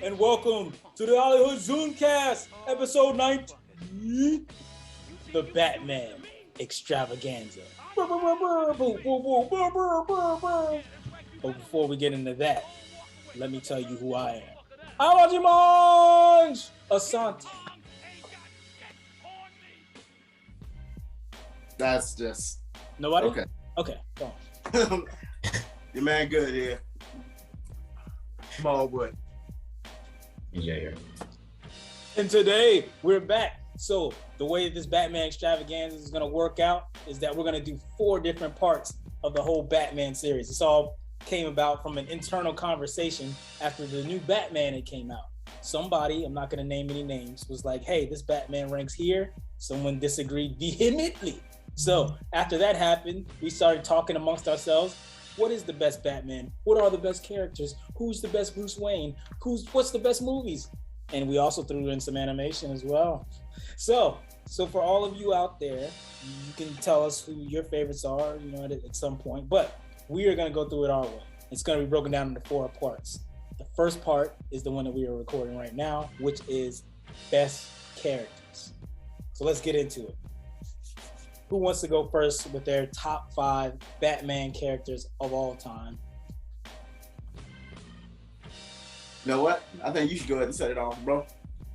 and welcome to the HollyHood Zoomcast, episode 19, the Batman Extravaganza. But before we get into that, let me tell you who I am. Alajimanj Asante. That's just Nobody? okay. Okay, go on. Your man good here. Smallwood. Yeah, here. And today we're back. So the way this Batman Extravaganza is going to work out is that we're going to do 4 different parts of the whole Batman series. This all came about from an internal conversation after the new Batman had came out. Somebody, I'm not going to name any names, was like, hey, this Batman ranks here. Someone disagreed vehemently. So after that happened, we started talking amongst ourselves. What is the best Batman? What are the best characters? Who's the best Bruce Wayne? What's the best movies? And we also threw in some animation as well. So for all of you out there, you can tell us who your favorites are, at some point. But we are going to go through it our way. It's going to be broken down into 4 parts. The first part is the one that we are recording right now, which is best characters. So let's get into it. Who wants to go first with their top 5 Batman characters of all time? You know what? I think you should go ahead and set it off, bro.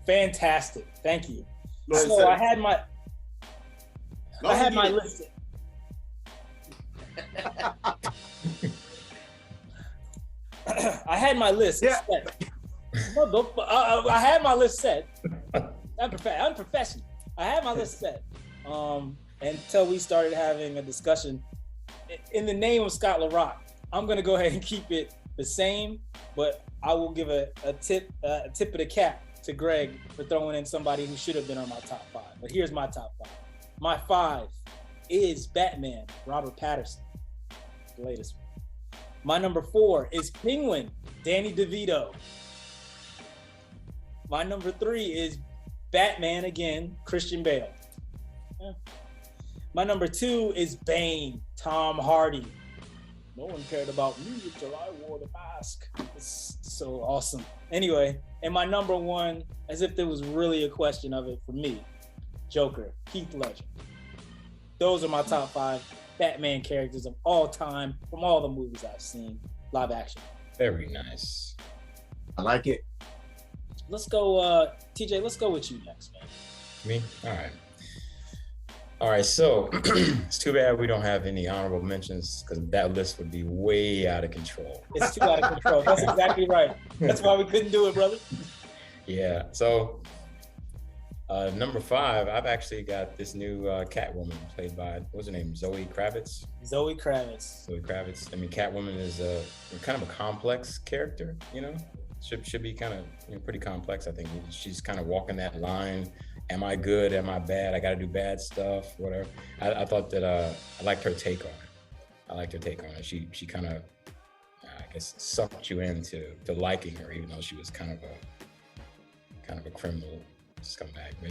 Fantastic. Thank you. Go ahead and So set I it. had my list. I had my list set. I had my list set. Unprofessional. I had my list set. Until we started having a discussion. In the name of Scott LaRock, I'm gonna go ahead and keep it the same, but I will give a tip of the cap to Greg for throwing in somebody who should have been on my top 5. But here's my top 5. My 5 is Batman, Robert Pattinson, the latest one. My number 4 is Penguin, Danny DeVito. My number 3 is Batman again, Christian Bale. Yeah. My number 2 is Bane, Tom Hardy. No one cared about me until I wore the mask. It's so awesome. Anyway, and my number 1, as if there was really a question of it for me, Joker, Heath Ledger. Those are my top 5 Batman characters of all time from all the movies I've seen, live action. Very nice. I like it. Let's go, TJ, let's go with you next, man. Me? All right, so it's too bad we don't have any honorable mentions because that list would be way out of control. It's too out of control. That's exactly right. That's why we couldn't do it, brother. Yeah, so number 5, I've actually got this new Catwoman played by, what's her name, Zoe Kravitz? Zoe Kravitz. I mean, Catwoman is kind of a complex character, Should be kind of pretty complex, I think. She's kind of walking that line. Am I good? Am I bad? I got to do bad stuff, whatever. I thought that I liked her take on it. She kind of, I guess, sucked you into liking her, even though she was kind of a criminal scumbag. But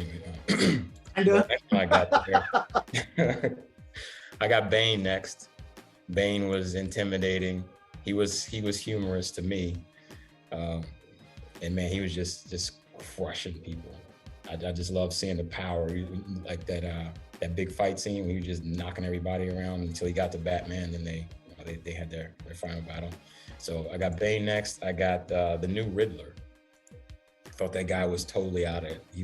anyway, I got there. I got Bane next. Bane was intimidating. He was humorous to me, and man, he was just crushing people. I just love seeing the power, like that big fight scene where he was just knocking everybody around until he got to Batman, and they had their final battle. So I got Bane next. I got the new Riddler. I thought that guy was totally out of it. He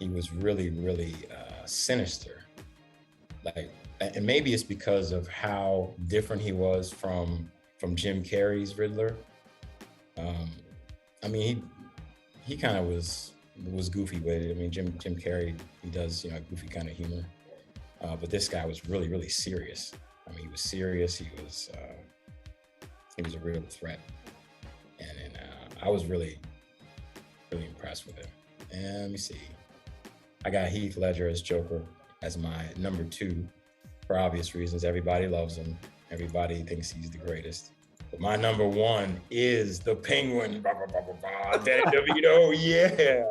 was really, really sinister. And maybe it's because of how different he was from Jim Carrey's Riddler. I mean, he kind of was goofy with it. I mean, Jim Carrey, he does, goofy kind of humor. But this guy was really, really serious. I mean, he was serious. He was a real threat. And I was really, really impressed with him. And let me see. I got Heath Ledger as Joker as my number 2 for obvious reasons. Everybody loves him. Everybody thinks he's the greatest. But my number 1 is the Penguin. Danny DeVito, yeah.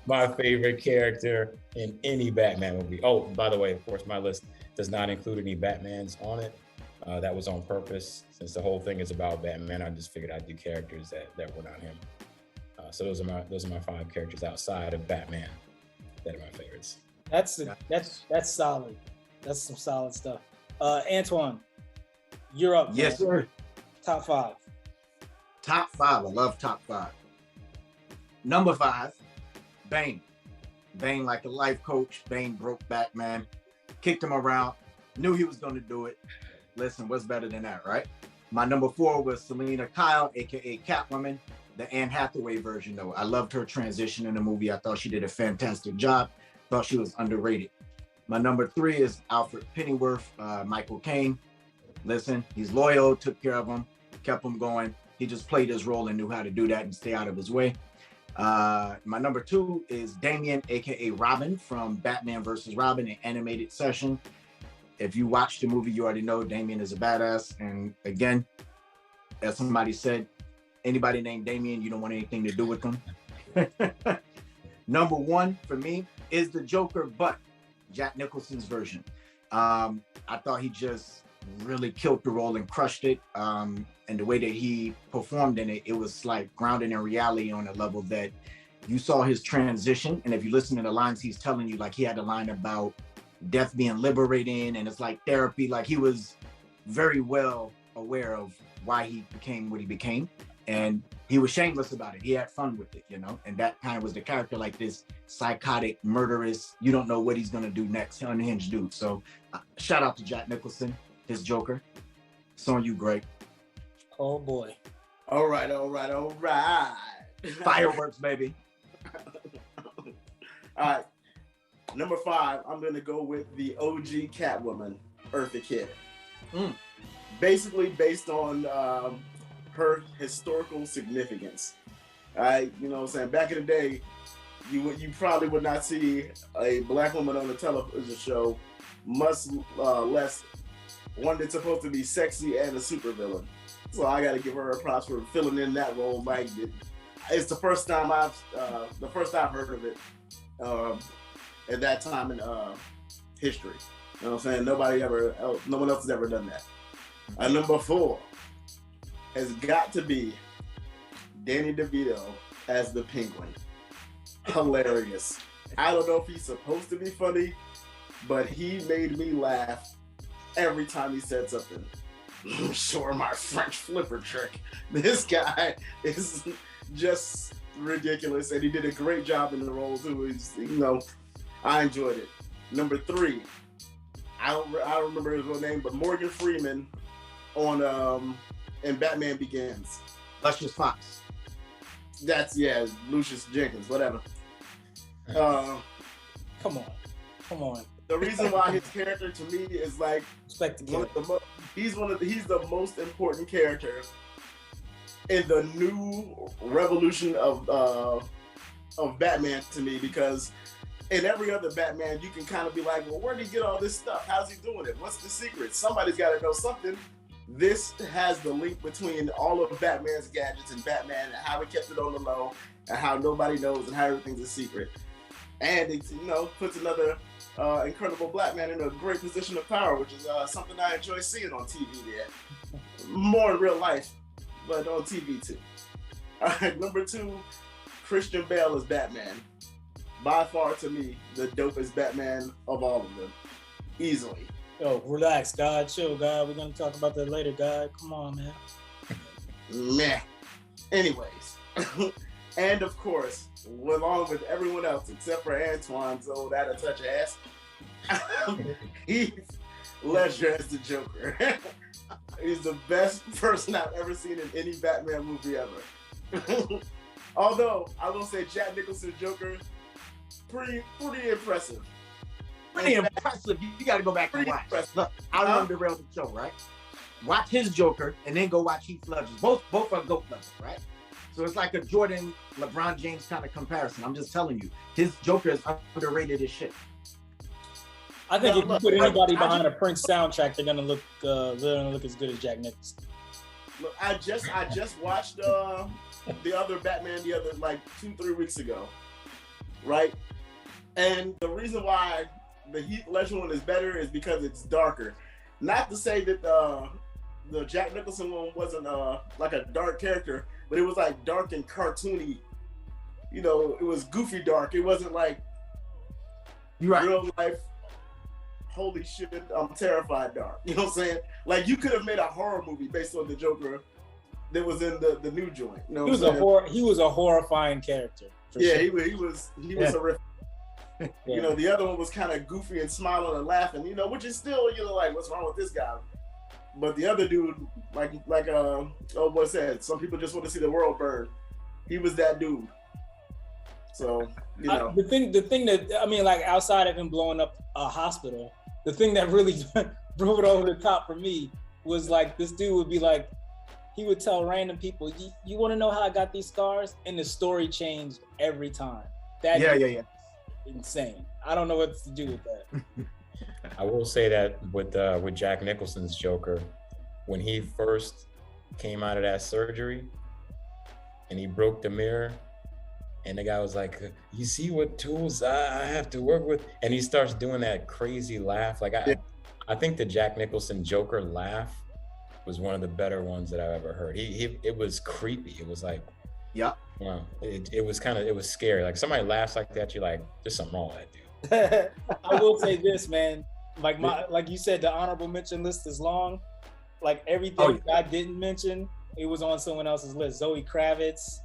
My favorite character in any Batman movie. Oh, by the way, of course, my list does not include any Batmans on it. That was on purpose. Since the whole thing is about Batman, I just figured I'd do characters that were not him. So those are my 5 characters outside of Batman that are my favorites. That's solid. That's some solid stuff. Antwon, you're up. Yes, man. sir. Top 5. Top 5. I love top 5. Number 5, Bane. Bane, like a life coach. Bane broke Batman, kicked him around, knew he was going to do it. Listen, what's better than that, right? My number 4 was Selena Kyle, aka Catwoman, the Anne Hathaway version, though. I loved her transition in the movie. I thought she did a fantastic job. Thought she was underrated. My number 3 is Alfred Pennyworth, Michael Caine. Listen, he's loyal, took care of him, kept him going. He just played his role and knew how to do that and stay out of his way. My number 2 is Damian, aka Robin, from Batman vs. Robin, an animated session. If you watch the movie, you already know Damian is a badass. And again, as somebody said, anybody named Damian, you don't want anything to do with them. Number 1 for me is the Joker, but Jack Nicholson's version. I thought he just really killed the role and crushed it. And the way that he performed in it, it was like grounded in reality on a level that you saw his transition. And if you listen to the lines he's telling you, like he had a line about death being liberating and it's like therapy. Like he was very well aware of why he became what he became. And he was shameless about it. He had fun with it, you know? And that kind of was the character, like this psychotic, murderous, you don't know what he's gonna do next, unhinged dude. So shout out to Jack Nicholson, his Joker. It's on you, Greg. Oh boy. All right. Fireworks, baby. All right. Number 5, I'm gonna go with the OG Catwoman, Eartha Kitt. Basically based on her historical significance. You know what I'm saying? Back in the day, you probably would not see a black woman on a television show, much less one that's supposed to be sexy and a supervillain. So I got to give her a props for filling in that role. Like it's the first time I've heard of it at that time in history. You know what I'm saying? No one else has ever done that. Number 4 has got to be Danny DeVito as the Penguin. Hilarious. I don't know if he's supposed to be funny, but he made me laugh every time he said something. Sure, my French flipper trick. This guy is just ridiculous, and he did a great job in the role too. I enjoyed it. Number 3, I don't remember his real name, but Morgan Freeman on in Batman Begins. Luscious Fox. That's Lucius Jenkins, whatever. Come on. The reason why his character to me is like he's the most important character in the new revolution of Batman to me, because in every other Batman you can kind of be like, well, where did he get all this stuff? How's he doing it? What's the secret? Somebody's got to know something. This has the link between all of Batman's gadgets and Batman and how he kept it on the low and how nobody knows and how everything's a secret. And it, puts another incredible black man in a great position of power, which is something I enjoy seeing on TV there. More in real life, but on TV too. All right, number 2, Christian Bale as Batman. By far, to me, the dopest Batman of all of them. Easily. Yo, relax, God. Chill, God. We're going to talk about that later, God. Come on, man. Meh. Anyways. And of course, along with everyone else except for Antwon's old out of touch ass, Heath Ledger as the Joker. He's the best person I've ever seen in any Batman movie ever. Although I will say Jack Nicholson's Joker, pretty impressive. Pretty impressive. You got to go back and watch. Look, I remember the real show, right? Watch his Joker and then go watch Heath Ledger's. Both are GOAT level, right? So it's like a Jordan, LeBron James kind of comparison. I'm just telling you, his Joker is underrated as shit. I think if you put anybody behind a Prince soundtrack, they're gonna look as good as Jack Nicholson. Look, I just watched the other Batman like 2-3 weeks ago, right? And the reason why the Heath Ledger one is better is because it's darker. Not to say that the Jack Nicholson one wasn't like a dark character, but it was like dark and cartoony you know, it was goofy dark. It wasn't like real life, holy shit, I'm terrified dark. You know what I'm saying? Like, you could have made a horror movie based on the Joker that was in the new joint. You know what I'm saying? He was a horrifying character. Yeah, sure. he was horrific. Yeah. You know, the other one was kind of goofy and smiling and laughing, you know, which is still, you know, like, what's wrong with this guy? But the other dude, like old boy said, some people just want to see the world burn. He was that dude. So, you know. The thing that, I mean, like, outside of him blowing up a hospital, the thing that really drove it over the top for me was, like, this dude would be like, he would tell random people, you want to know how I got these scars? And the story changed every time. Yeah. Insane. I don't know what to do with that. I will say that with Jack Nicholson's Joker, when he first came out of that surgery and he broke the mirror, and the guy was like, you see what tools I have to work with? And he starts doing that crazy laugh. Like, I think the Jack Nicholson Joker laugh was one of the better ones that I've ever heard. It was creepy. It was like, yeah. Wow. It was scary. Like, somebody laughs like that, you're like, there's something wrong with that dude. I will say this, man. Like you said, the honorable mention list is long. Like, everything I didn't mention, it was on someone else's list. Zoe Kravitz,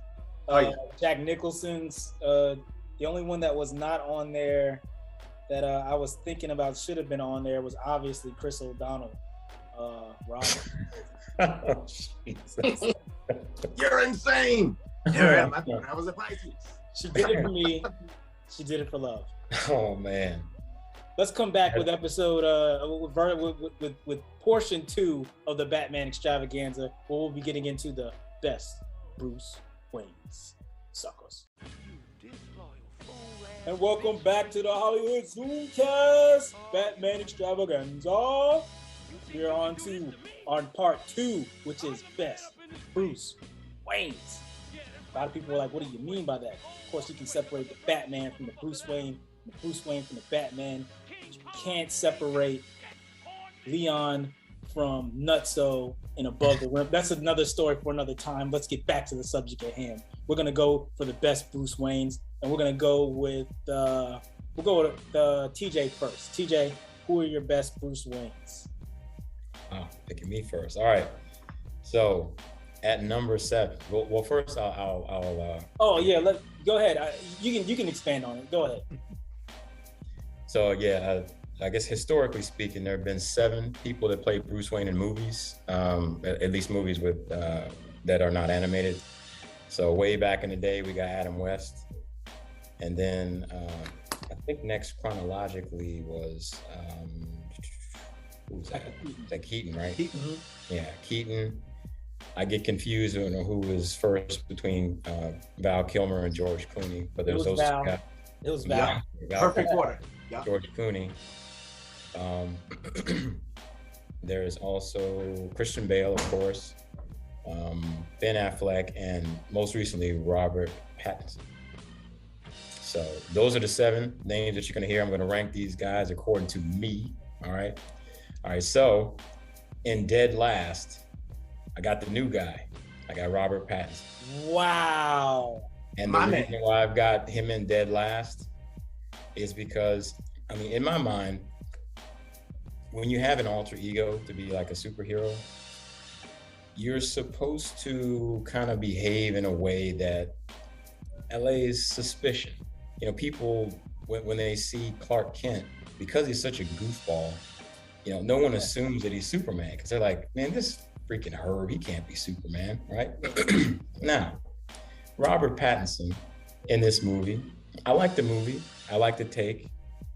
Jack Nicholson's. The only one that was not on there that I was thinking about should have been on there was obviously Chris O'Donnell. Robert. Oh, Jesus. You're insane. Yeah, I thought I was a Pisces. She did it for me. She did it for love. Oh, man. Let's come back with episode with portion 2 of the Batman Extravaganza, where we'll be getting into the best Bruce Wayne's suckers. And welcome back to the HollyHood Zoomcast, Batman Extravaganza. We're on part 2, which is best Bruce Wayne's. A lot of people are like, what do you mean by that? Of course, you can separate the Batman from the Bruce Wayne, the Bruce Wayne from the Batman. You can't separate Leon from Nutso and Above the Rim. That's another story for another time. Let's get back to the subject at hand. We're gonna go for the best Bruce Waynes, and we're gonna go with TJ first. TJ, who are your best Bruce Waynes? Oh, picking me first. All right. So at number 7. Well, first I'll go ahead. You can expand on it. Go ahead. So yeah, I guess historically speaking, there have been 7 people that played Bruce Wayne in movies, at least movies with that are not animated. So way back in the day, we got Adam West, and then I think next chronologically was who was that? Like Keaton, right? Keaton. Yeah, Keaton. I get confused on who was first between Val Kilmer and George Clooney, but there was those Val. two guys. It was Val. Perfect order. Yeah. George Clooney. There is also Christian Bale, of course, Ben Affleck, and most recently Robert Pattinson. So those are the 7 names that you're going to hear. I'm going to rank these guys according to me. All right. So in dead last, I got the new guy. I got Robert Pattinson. Wow. And the reason why I've got him in dead last is because, I mean, in my mind, when you have an alter ego to be like a superhero, you're supposed to kind of behave in a way that allays suspicion. You know, people, when they see Clark Kent, because he's such a goofball, you know, no one assumes that he's Superman, because they're like, man, this freaking Herb, he can't be Superman, right? Now, Robert Pattinson in this movie, I like the movie, I like the take,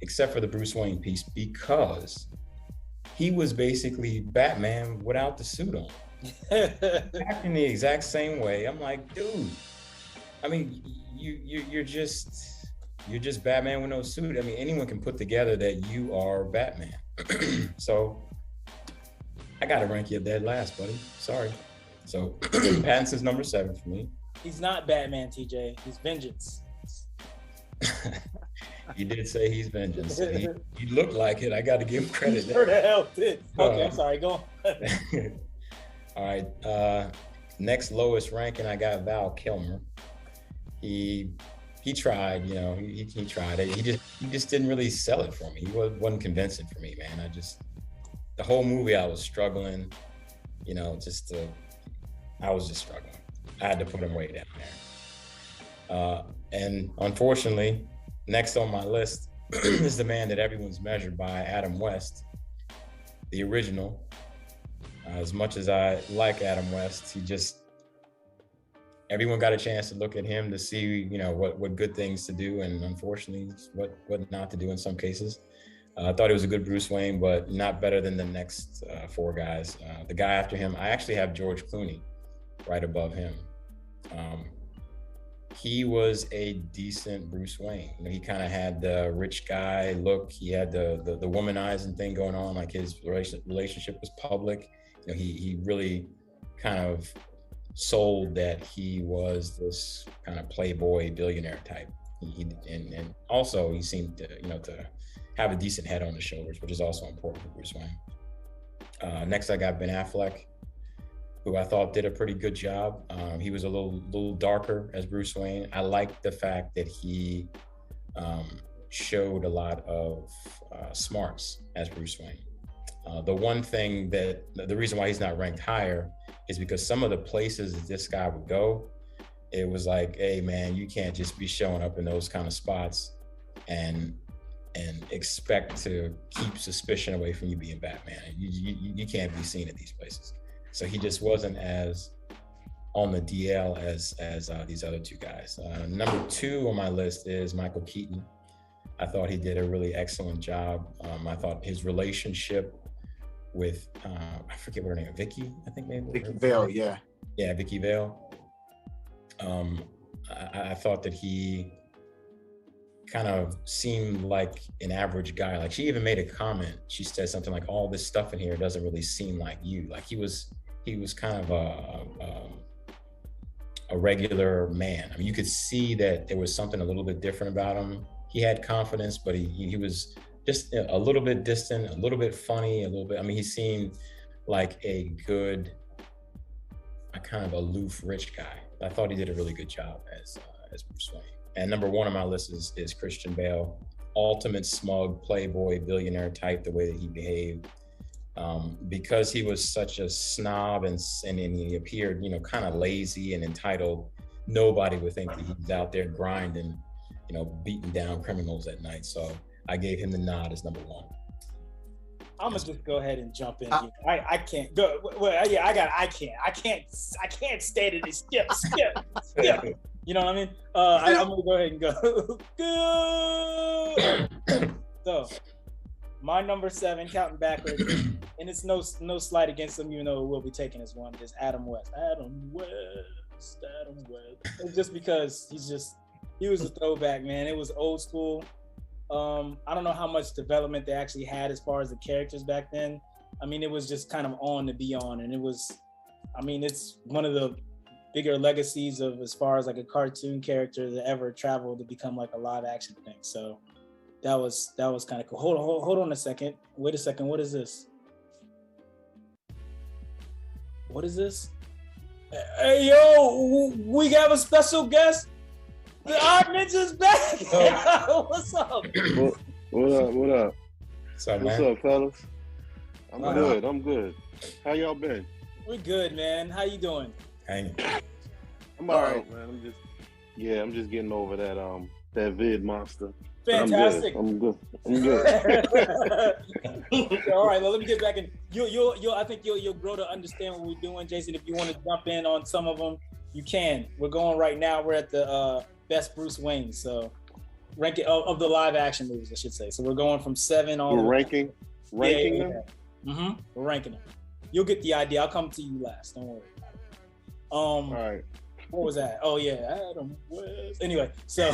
except for the Bruce Wayne piece, because he was basically Batman without the suit on. Acting the exact same way. I'm like, dude, I mean, you're just Batman with no suit. I mean, anyone can put together that you are Batman. So I gotta rank you dead last, buddy. Sorry. So Pattinson's number 7 for me. He's not Batman, TJ. He's Vengeance. You did say he's Vengeance. He looked like it. I got to give him credit. He sure the hell did. Okay, I'm sorry. Go on. All right. Next lowest ranking, I got Val Kilmer. He he tried, you know, he tried it. He just didn't really sell it for me. He wasn't convincing for me, man. The whole movie I was struggling, you know, I was just struggling. I had to put him way down there. And unfortunately, next on my list is the man that everyone's measured by, Adam West, the original. As much as I like Adam West, everyone got a chance to look at him to see, you know, what good things to do, and unfortunately, what not to do in some cases. I thought he was a good Bruce Wayne, but not better than the next four guys. The guy after him, I actually have George Clooney right above him. He was a decent Bruce Wayne. You know, he kind of had the rich guy look. He had the womanizing thing going on, like his relationship was public. You know, he really kind of sold that he was this kind of playboy billionaire type. And also he seemed to, you know, to have a decent head on his shoulders, which is also important for Bruce Wayne. Next, I got Ben Affleck, who I thought did a pretty good job. He was a little darker as Bruce Wayne. I liked the fact that he showed a lot of smarts as Bruce Wayne. The one thing the reason why he's not ranked higher is because some of the places that this guy would go, it was like, hey man, you can't just be showing up in those kind of spots and expect to keep suspicion away from you being Batman. You can't be seen at these places. So he just wasn't as on the DL as these other two guys. Number 2 on my list is Michael Keaton. I thought he did a really excellent job. I thought his relationship with, I forget what her name, Vicky, I think maybe. Vicky Vale, yeah. Yeah, Vicky Vale. I thought that he kind of seemed like an average guy. Like she even made a comment. She said something like, all this stuff in here doesn't really seem like you. Like he was kind of a regular man. I mean, you could see that there was something a little bit different about him. He had confidence, but he was just a little bit distant, a little bit funny, a little bit, I mean, he seemed like a good, a kind of aloof, rich guy. I thought he did a really good job as Bruce Wayne. And number 1 on my list is Christian Bale. Ultimate smug, playboy, billionaire type, the way that he behaved. Because he was such a snob and he appeared, you know, kind of lazy and entitled, nobody would think that he's out there grinding, you know, beating down criminals at night. So I gave him the nod as number 1. I'm gonna just go ahead and jump in. I can't go. Well, yeah, I can't state it. Skip. You know what I mean? I'm gonna go ahead and go. Good. So, my number 7, counting backwards, and it's no slight against him, even though it will be taken as one. Is Adam West. Adam West. It's just because he was a throwback, man. It was old school. I don't know how much development they actually had as far as the characters back then. I mean, it was just kind of on to be on, and it's one of the bigger legacies of as far as like a cartoon character that ever traveled to become like a live action thing. So that was kind of cool. Hold on a second. Wait a second. What is this? What is this? Hey yo, we got a special guest. Our ninja's back. What's up? What up? What's up, man? What's up, fellas? I'm good. How y'all been? We're good, man. How you doing? Hanging. I'm all right, man. I'm just getting over that vid monster. Fantastic. I'm good. All right, well, let me get back in. I think you'll grow to understand what we're doing, Jason. If you want to jump in on some of them, you can. We're going right now. We're at the best Bruce Wayne, so ranking of the live action movies, I should say. So we're going from 7 all. We're ranking them. Mm-hmm. We're ranking them. You'll get the idea. I'll come to you last. Don't worry. All right. What was that? Oh yeah, Adam West. Anyway, so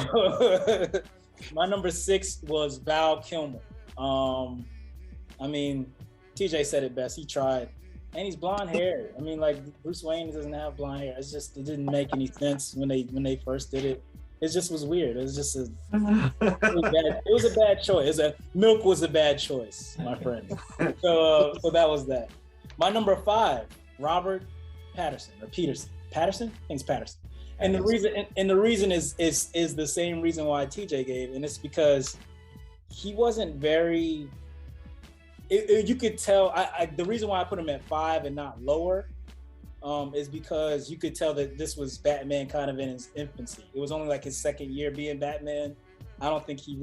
my number 6 was Val Kilmer. I mean, TJ said it best. He tried, and he's blonde hair. I mean, like Bruce Wayne doesn't have blonde hair. It didn't make any sense when they first did it. It just was weird. It was just it was a bad choice. Milk was a bad choice, my friend. So that was that. My number 5, Robert Pattinson or Peterson. Patterson? I think it's Patterson. And the reason is the same reason why TJ gave, and it's because he wasn't very. You could tell. The reason why I put him at 5 and not lower, is because you could tell that this was Batman kind of in his infancy. It was only like his second year being Batman. I don't think he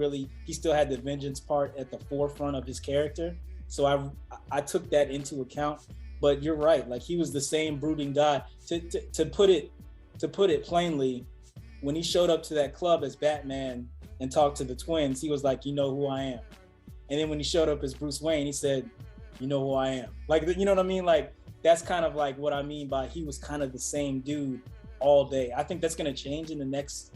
still had the vengeance part at the forefront of his character. So I took that into account. But you're right. Like, he was the same brooding guy. To put it plainly, when he showed up to that club as Batman and talked to the twins, he was like, "You know who I am." And then when he showed up as Bruce Wayne, he said, "You know who I am." Like, you know what I mean? Like, that's kind of like what I mean by he was kind of the same dude all day. I think that's going to change in the next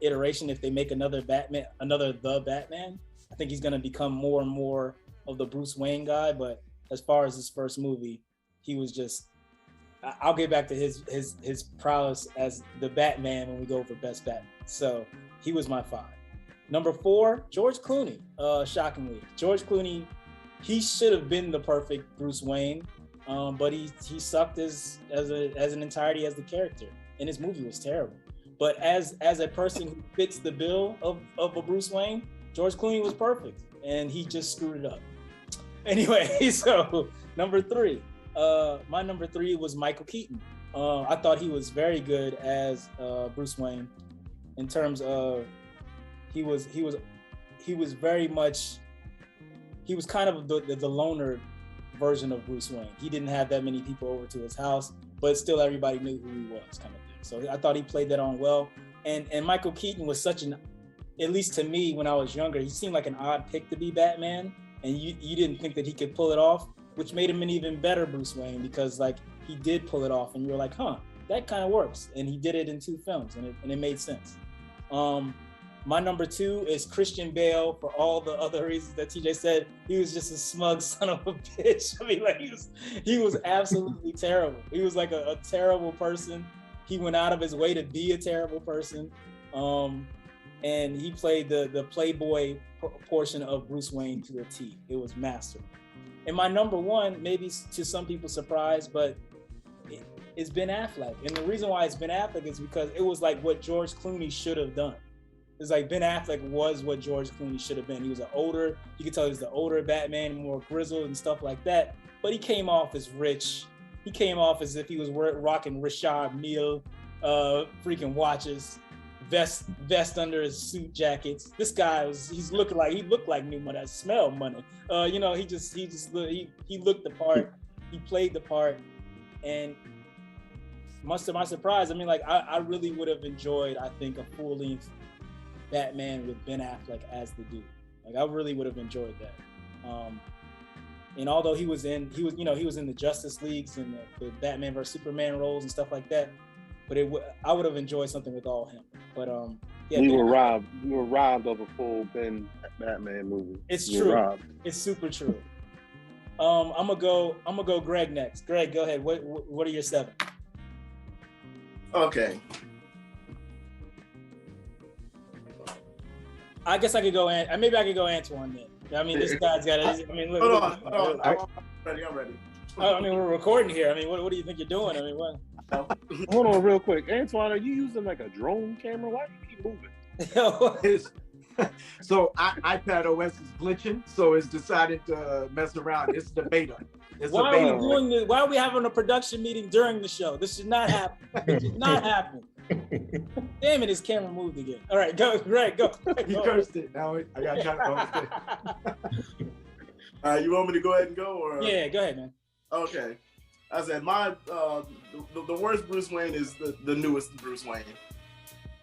iteration if they make another The Batman. I think he's going to become more and more of the Bruce Wayne guy. But as far as his first movie, he was just, I'll get back to his prowess as the Batman when we go for Best Batman. So he was my 5. Number 4, George Clooney. Shockingly, George Clooney, he should have been the perfect Bruce Wayne, but he sucked as an entirety as the character, and his movie was terrible. But as a person who fits the bill of a Bruce Wayne, George Clooney was perfect, and he just screwed it up. Anyway, so number 3, my number 3 was Michael Keaton. I thought he was very good as Bruce Wayne, in terms of he was very much, he was kind of the loner version of Bruce Wayne. He didn't have that many people over to his house, but still everybody knew who he was, kind of thing. So I thought he played that on well. And Michael Keaton was such an, at least to me when I was younger, he seemed like an odd pick to be Batman, and you didn't think that he could pull it off, which made him an even better Bruce Wayne, because like he did pull it off, and you were like, huh, that kind of works. And he did it in 2 films, and it made sense. My number 2 is Christian Bale, for all the other reasons that TJ said. He was just a smug son of a bitch. I mean, like, he was absolutely terrible. He was like a terrible person. He went out of his way to be a terrible person. And he played the playboy portion of Bruce Wayne to a T. It was masterful. And my number 1, maybe to some people's surprise, but it's Ben Affleck. And the reason why it's Ben Affleck is because it was like what George Clooney should have done. It's like Ben Affleck was what George Clooney should have been. He was you could tell he was the older Batman, more grizzled and stuff like that. But he came off as rich. He came off as if he was rocking Richard Mille, freaking watches, vest under his suit jackets. This guy he looked like new money. I smell money. He looked the part. He played the part, and much to my surprise, I mean, like I really would have enjoyed, I think, a full-length Batman with Ben Affleck as the dude. Like, I really would have enjoyed that. And although he was in the Justice Leagues and the Batman vs Superman roles and stuff like that, but I would have enjoyed something with all him. But yeah, we were robbed of a full Batman movie. It's true. It's super true. I'm gonna go Greg next. Greg, go ahead. What are your 7? Okay. I guess I could go maybe I could go Antwon then. I mean, this guy's got it. I mean, look. Hold on. I'm ready. I mean, we're recording here. I mean, what do you think you're doing? I mean, what? Hold on real quick. Antwon, are you using like a drone camera? Why do you keep moving? So iPad OS is glitching, so it's decided to mess around. It's the beta. Why are we doing this? Why are we having a production meeting during the show? This should not happen. It should not happen. Damn it, his camera moved again. All right, go, Greg, go. He cursed it. Now I got to try to you want me to go ahead and go? Or? Yeah, go ahead, man. Okay. I said the worst Bruce Wayne is the newest Bruce Wayne.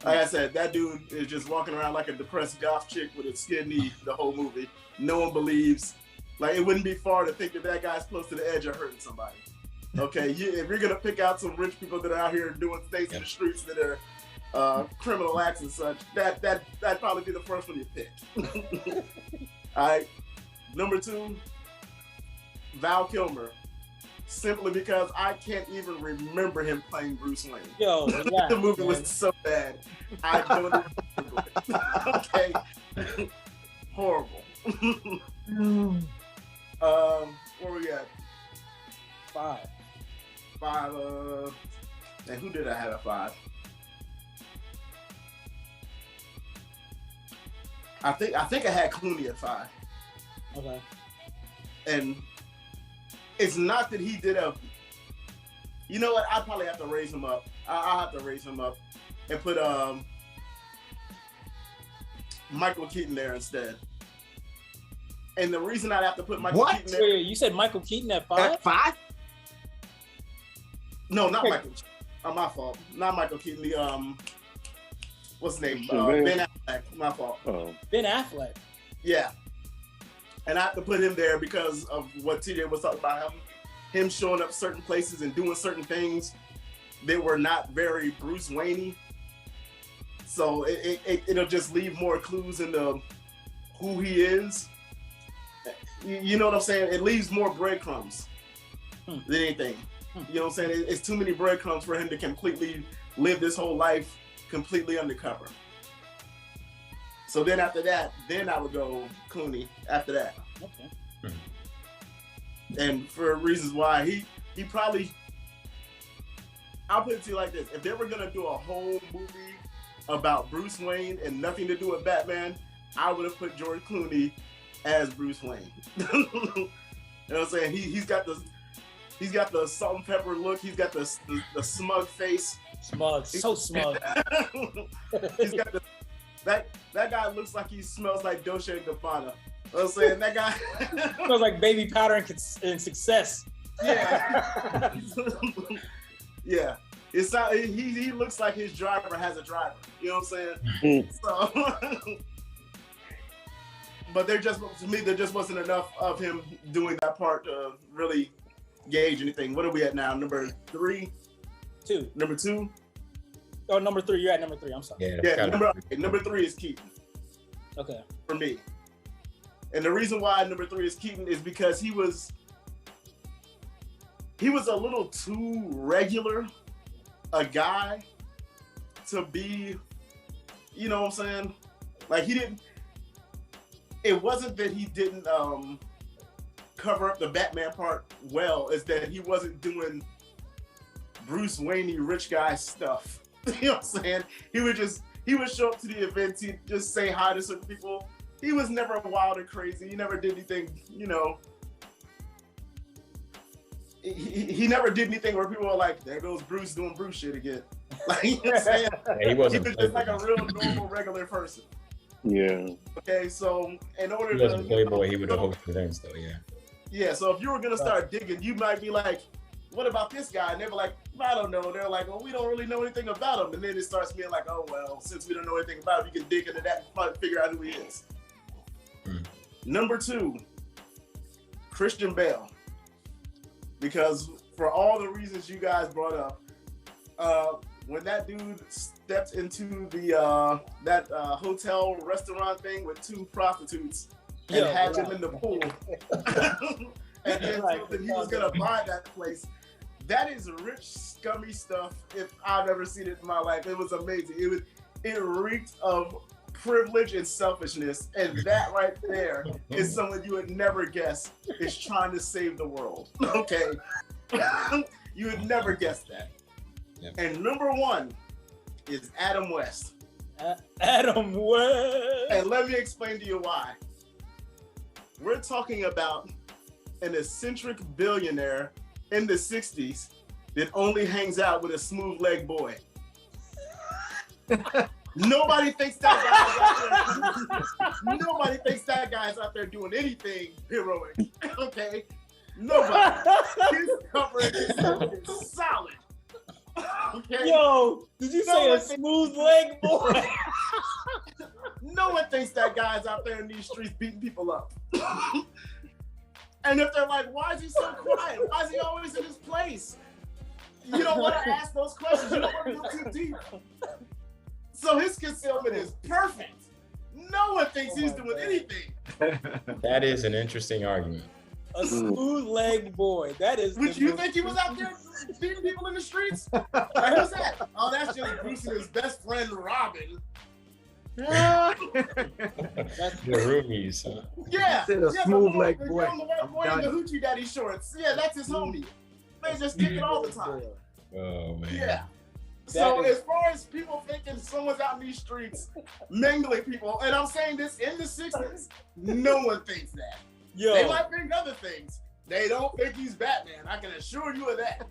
Like I said, that dude is just walking around like a depressed goth chick with a skin knee the whole movie. No one believes. Like, it wouldn't be far to think that guy's close to the edge of hurting somebody. Okay, if you're gonna pick out some rich people that are out here doing things in the streets that are criminal acts and such, that'd probably be the first one you pick. All right, number 2, Val Kilmer. Simply because I can't even remember him playing Bruce Wayne. Yo, the movie was so bad. I don't remember it. Okay. Horrible. Where we at? 5. And who did I have at 5? I think I had Clooney at 5. Okay. And it's not that he did a. You know what? I probably have to raise him up. I'll have to raise him up and put Michael Keaton there instead. And the reason I'd have to put Michael Keaton there. Wait, you said Michael Keaton at 5? At 5? No, not Michael. My fault. Not Michael Keaton. The what's his name? Ben Affleck. My fault. Ben Affleck. Yeah. And I have to put him there because of what TJ was talking about, him showing up certain places and doing certain things that were not very Bruce Wayne-y. So it'll just leave more clues into who he is. You know what I'm saying? It leaves more breadcrumbs than anything. You know what I'm saying? It's too many breadcrumbs for him to completely live this whole life completely undercover. So then after that, then I would go Clooney after that. Okay. And for reasons why he probably, I'll put it to you like this. If they were gonna do a whole movie about Bruce Wayne and nothing to do with Batman, I would have put George Clooney as Bruce Wayne. You know what I'm saying? He's got the salt and pepper look. He's got the smug face. Smug, so smug. He's got that guy looks like he smells like Dolce & Gabbana. You know what I'm saying? That guy smells like baby powder and success. Yeah. Yeah. It's not, he looks like his driver has a driver. You know what I'm saying? So, but to me, there just wasn't enough of him doing that part to really gauge anything. What are we at now? Number 3? 2. Number 2? Oh, number 3. You're at number 3. I'm sorry. Yeah. Number 3 is Keaton. Okay. For me. And the reason why number 3 is Keaton is because he was a little too regular a guy to be, you know what I'm saying? Like it wasn't that he didn't cover up the Batman part well, it's that he wasn't doing Bruce Wayne rich guy stuff. You know what I'm saying? He would show up to the events, he'd just say hi to certain people. He was never wild or crazy. He never did anything, you know. He never did anything where people were like, there goes Bruce doing Bruce shit again. Like, you know what I'm saying? Yeah, he was just like a real normal, regular person. Yeah. Okay, so in order he wasn't Playboy, he would have hosted events though, yeah. Yeah, so if you were gonna start digging, you might be like, what about this guy? And they were like, I don't know. They're like, well, we don't really know anything about him. And then it starts being like, oh, well, since we don't know anything about him, you can dig into that and figure out who he is. Number 2, Christian Bale. Because for all the reasons you guys brought up, when that dude stepped into the hotel restaurant thing with 2 prostitutes and had them in the pool, and then told that he was gonna buy that place, that is rich, scummy stuff. If I've ever seen it in my life, it was amazing. It reeked of privilege and selfishness, and that right there is someone you would never guess is trying to save the world. Okay, you would never guess that. Yep. And number 1 is Adam West. Adam West. And let me explain to you why. We're talking about an eccentric billionaire in the 60s that only hangs out with a smooth leg boy. Nobody thinks that guy's out there doing anything heroic. Okay? Nobody. His coverage is solid. Okay? Yo, did you say a smooth leg boy? No one thinks that guy's out there in these streets beating people up. And if they're like, why is he so quiet? Why is he always in his place? You don't want to ask those questions. You don't want to go too deep. So his concealment is perfect. No one thinks he's doing anything. That is an interesting argument. A smooth leg boy. That is. Would you think he was out there beating people in the streets? Like, who's that? Oh, that's just Bruce and his best friend Robin. The roomies. Huh? Yeah. A smooth leg boy. The white boy in the hoochie daddy shorts. Yeah, that's his homie. They just kick it all the time. Oh man. Yeah. So as far as people thinking someone's out in these streets mingling people, and I'm saying this in the 60s, no one thinks that. Yo, They might think other things. They don't think he's Batman. I can assure you of that.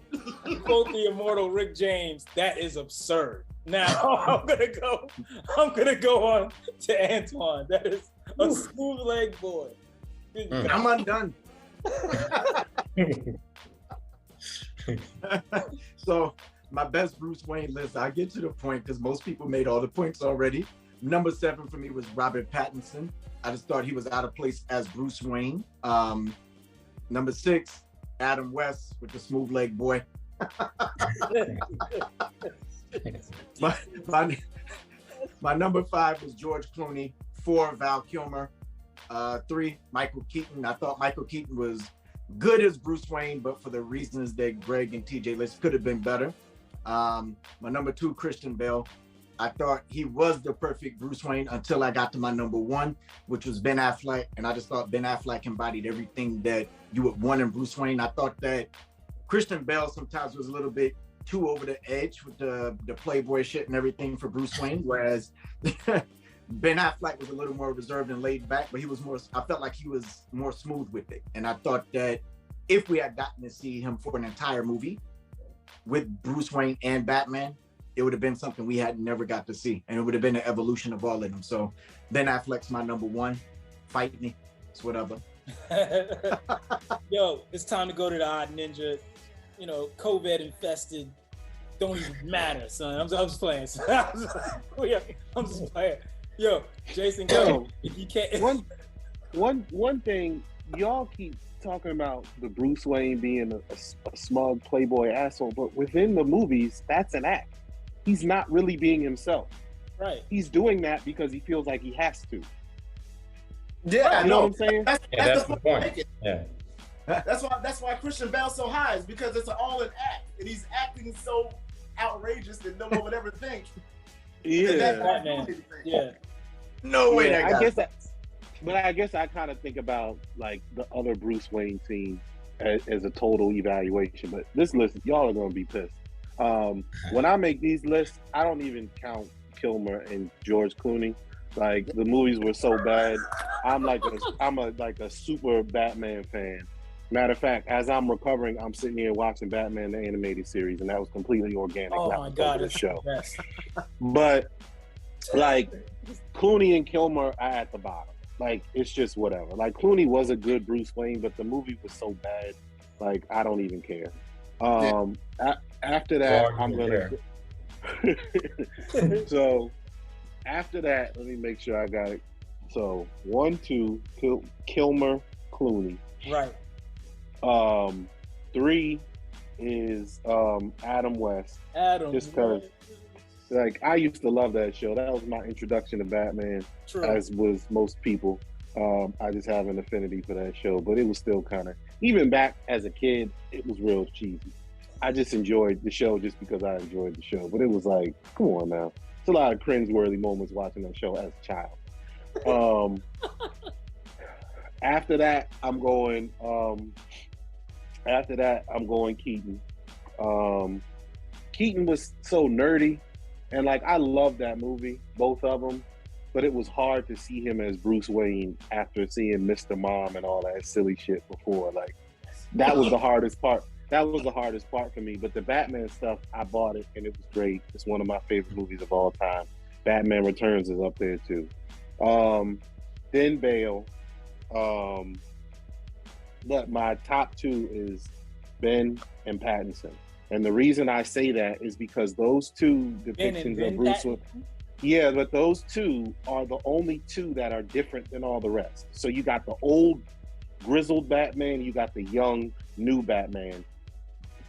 quote the immortal Rick James, that is absurd. Now I'm gonna go on to Antwon. That is a smooth leg boy. I'm undone. So my best Bruce Wayne list, I'll get to the point because most people made all the points already. Number 7 for me was Robert Pattinson. I just thought he was out of place as Bruce Wayne. Number 6, Adam West with the smooth leg boy. my number 5 was George Clooney. 4, Val Kilmer. 3, Michael Keaton. I thought Michael Keaton was good as Bruce Wayne, but for the reasons that Greg and TJ listed, could have been better. My number 2, Christian Bale. I thought he was the perfect Bruce Wayne until I got to my number 1, which was Ben Affleck. And I just thought Ben Affleck embodied everything that you would want in Bruce Wayne. I thought that Christian Bale sometimes was a little bit too over the edge with the Playboy shit and everything for Bruce Wayne, whereas Ben Affleck was a little more reserved and laid back, but I felt like he was more smooth with it. And I thought that if we had gotten to see him for an entire movie with Bruce Wayne and Batman, it would have been something we had never got to see. And it would have been an evolution of all of them. So Ben Affleck's my number 1. Fight me. It's whatever. Yo, it's time to go to the Odd Ninja. You know, COVID infested. Don't even matter, son. I'm just playing. I'm just playing. Yo, Jason, go. You can't. One thing, y'all keep talking about the Bruce Wayne being a smug playboy asshole, but within the movies, that's an act. He's not really being himself. Right. He's doing that because he feels like he has to. Yeah, you know what I'm saying? That's the point. Yeah. That's why Christian Bale's so high, is because it's all an act, and he's acting so outrageous that no one would ever think. Yeah. No way. I guess I kind of think about like the other Bruce Wayne scene as a total evaluation. But this list, y'all are gonna be pissed. When I make these lists, I don't even count Kilmer and George Clooney. Like the movies were so bad. I'm a super Batman fan. Matter of fact, as I'm recovering, I'm sitting here watching Batman the animated series, and that was completely organic. Oh my God, it's the show. But like Clooney and Kilmer are at the bottom. Like it's just whatever. Like Clooney was a good Bruce Wayne, but the movie was so bad. Like I don't even care. After that, I'm gonna. So after that, let me make sure I got it. So 1, 2, Kilmer, Clooney. Right. 3 is Adam West. Just because, like, I used to love that show. That was my introduction to Batman, as was most people. I just have an affinity for that show, but it was still kind of, even back as a kid, it was real cheesy. I just enjoyed the show just because I enjoyed the show, but it was like, come on now. It's a lot of cringeworthy moments watching that show as a child. After that, I'm going Keaton. Keaton was so nerdy, and like I loved that movie, both of them, but it was hard to see him as Bruce Wayne after seeing Mr. Mom and all that silly shit before. Like that was the hardest part. That was the hardest part for me. But the Batman stuff, I bought it and it was great. It's one of my favorite movies of all time. Batman Returns is up there too. Then Bale. But my top 2 is Ben and Pattinson. And the reason I say that is because those 2 depictions of Bruce Wayne. Yeah, but those 2 are the only 2 that are different than all the rest. So you got the old grizzled Batman, you got the young new Batman.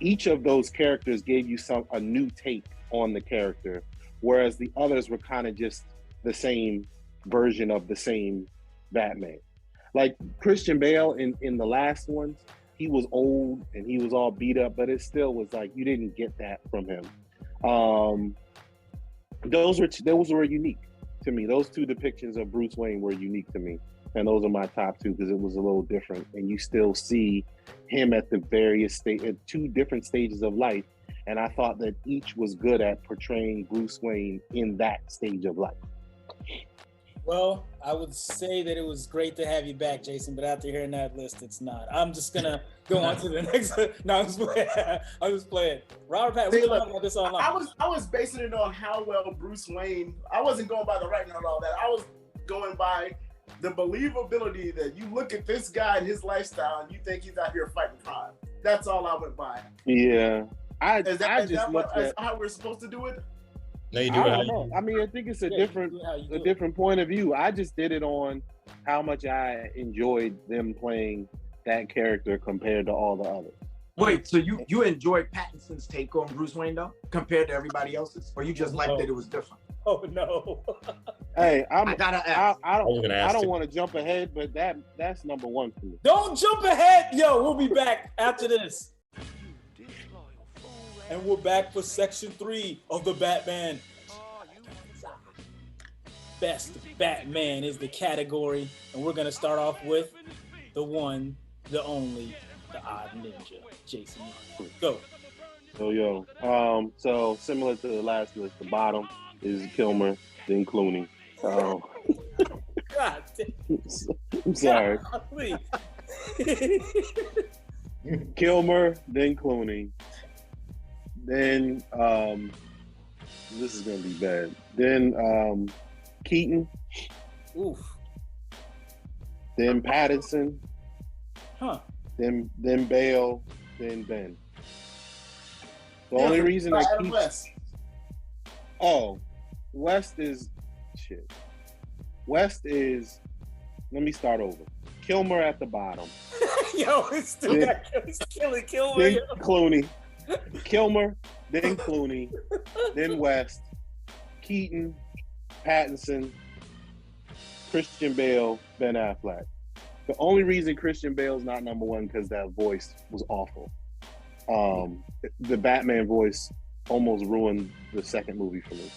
Each of those characters gave you a new take on the character, whereas the others were kind of just the same version of the same Batman. Like Christian Bale in the last ones, he was old and he was all beat up, but it still was like you didn't get that from him. Those were unique to me. Those 2 depictions of Bruce Wayne were unique to me, and those are my top 2 because it was a little different. And you still see him at the various at 2 different stages of life, And I thought that each was good at portraying Bruce Wayne in that stage of life. Well, I would say that it was great to have you back, Jason, but after hearing that list, it's not. I'm just going to go on to the next. No, I'm just playing. Robert Pattinson, we talking about this online. I was basing it on how well Bruce Wayne, I wasn't going by the writing and all that. I was going by the believability that you look at this guy and his lifestyle and you think he's out here fighting crime. That's all I went by. Yeah. Is that how we're supposed to do it? No, you do I don't know. I mean, I think it's a different point of view. I just did it on how much I enjoyed them playing that character compared to all the others. Wait, so you enjoyed Pattinson's take on Bruce Wayne though, compared to everybody else's, or you just liked that it was different? Oh no! Hey, I don't want to jump ahead, but that's number one for me. Don't jump ahead, yo. We'll be back after this. And we're back for section 3 of the Batman. Best Batman is the category. And we're going to start off with the one, the only, the odd ninja, Jason. Go. So similar to the last list, the bottom is Kilmer, then Clooney. God damn. I'm sorry. Kilmer, then Clooney. Then this is gonna be bad. Then Keaton. Oof. Then Pattinson. Huh. Then Bale. Then Ben. The only reason I keep West is shit. West is. Let me start over. Kilmer at the bottom. Yo, it's still killing Kilmer. Then Clooney. Kilmer, then Clooney, then West, Keaton, Pattinson, Christian Bale, Ben Affleck. The only reason Christian Bale's not number one because that voice was awful. The Batman voice almost ruined the second movie for me.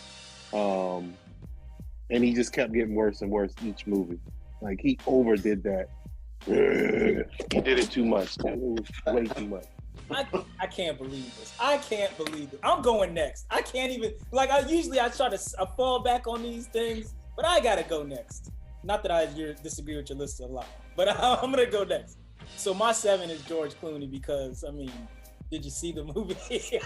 And he just kept getting worse and worse each movie. Like he overdid that. He did it too much. It was way too much. I can't believe this. I can't believe it. I'm going next. I can't even, like, I try to fall back on these things, but I gotta go next. Not that I disagree with your list a lot, but I'm gonna go next. So my 7 is George Clooney because, I mean, did you see the movie?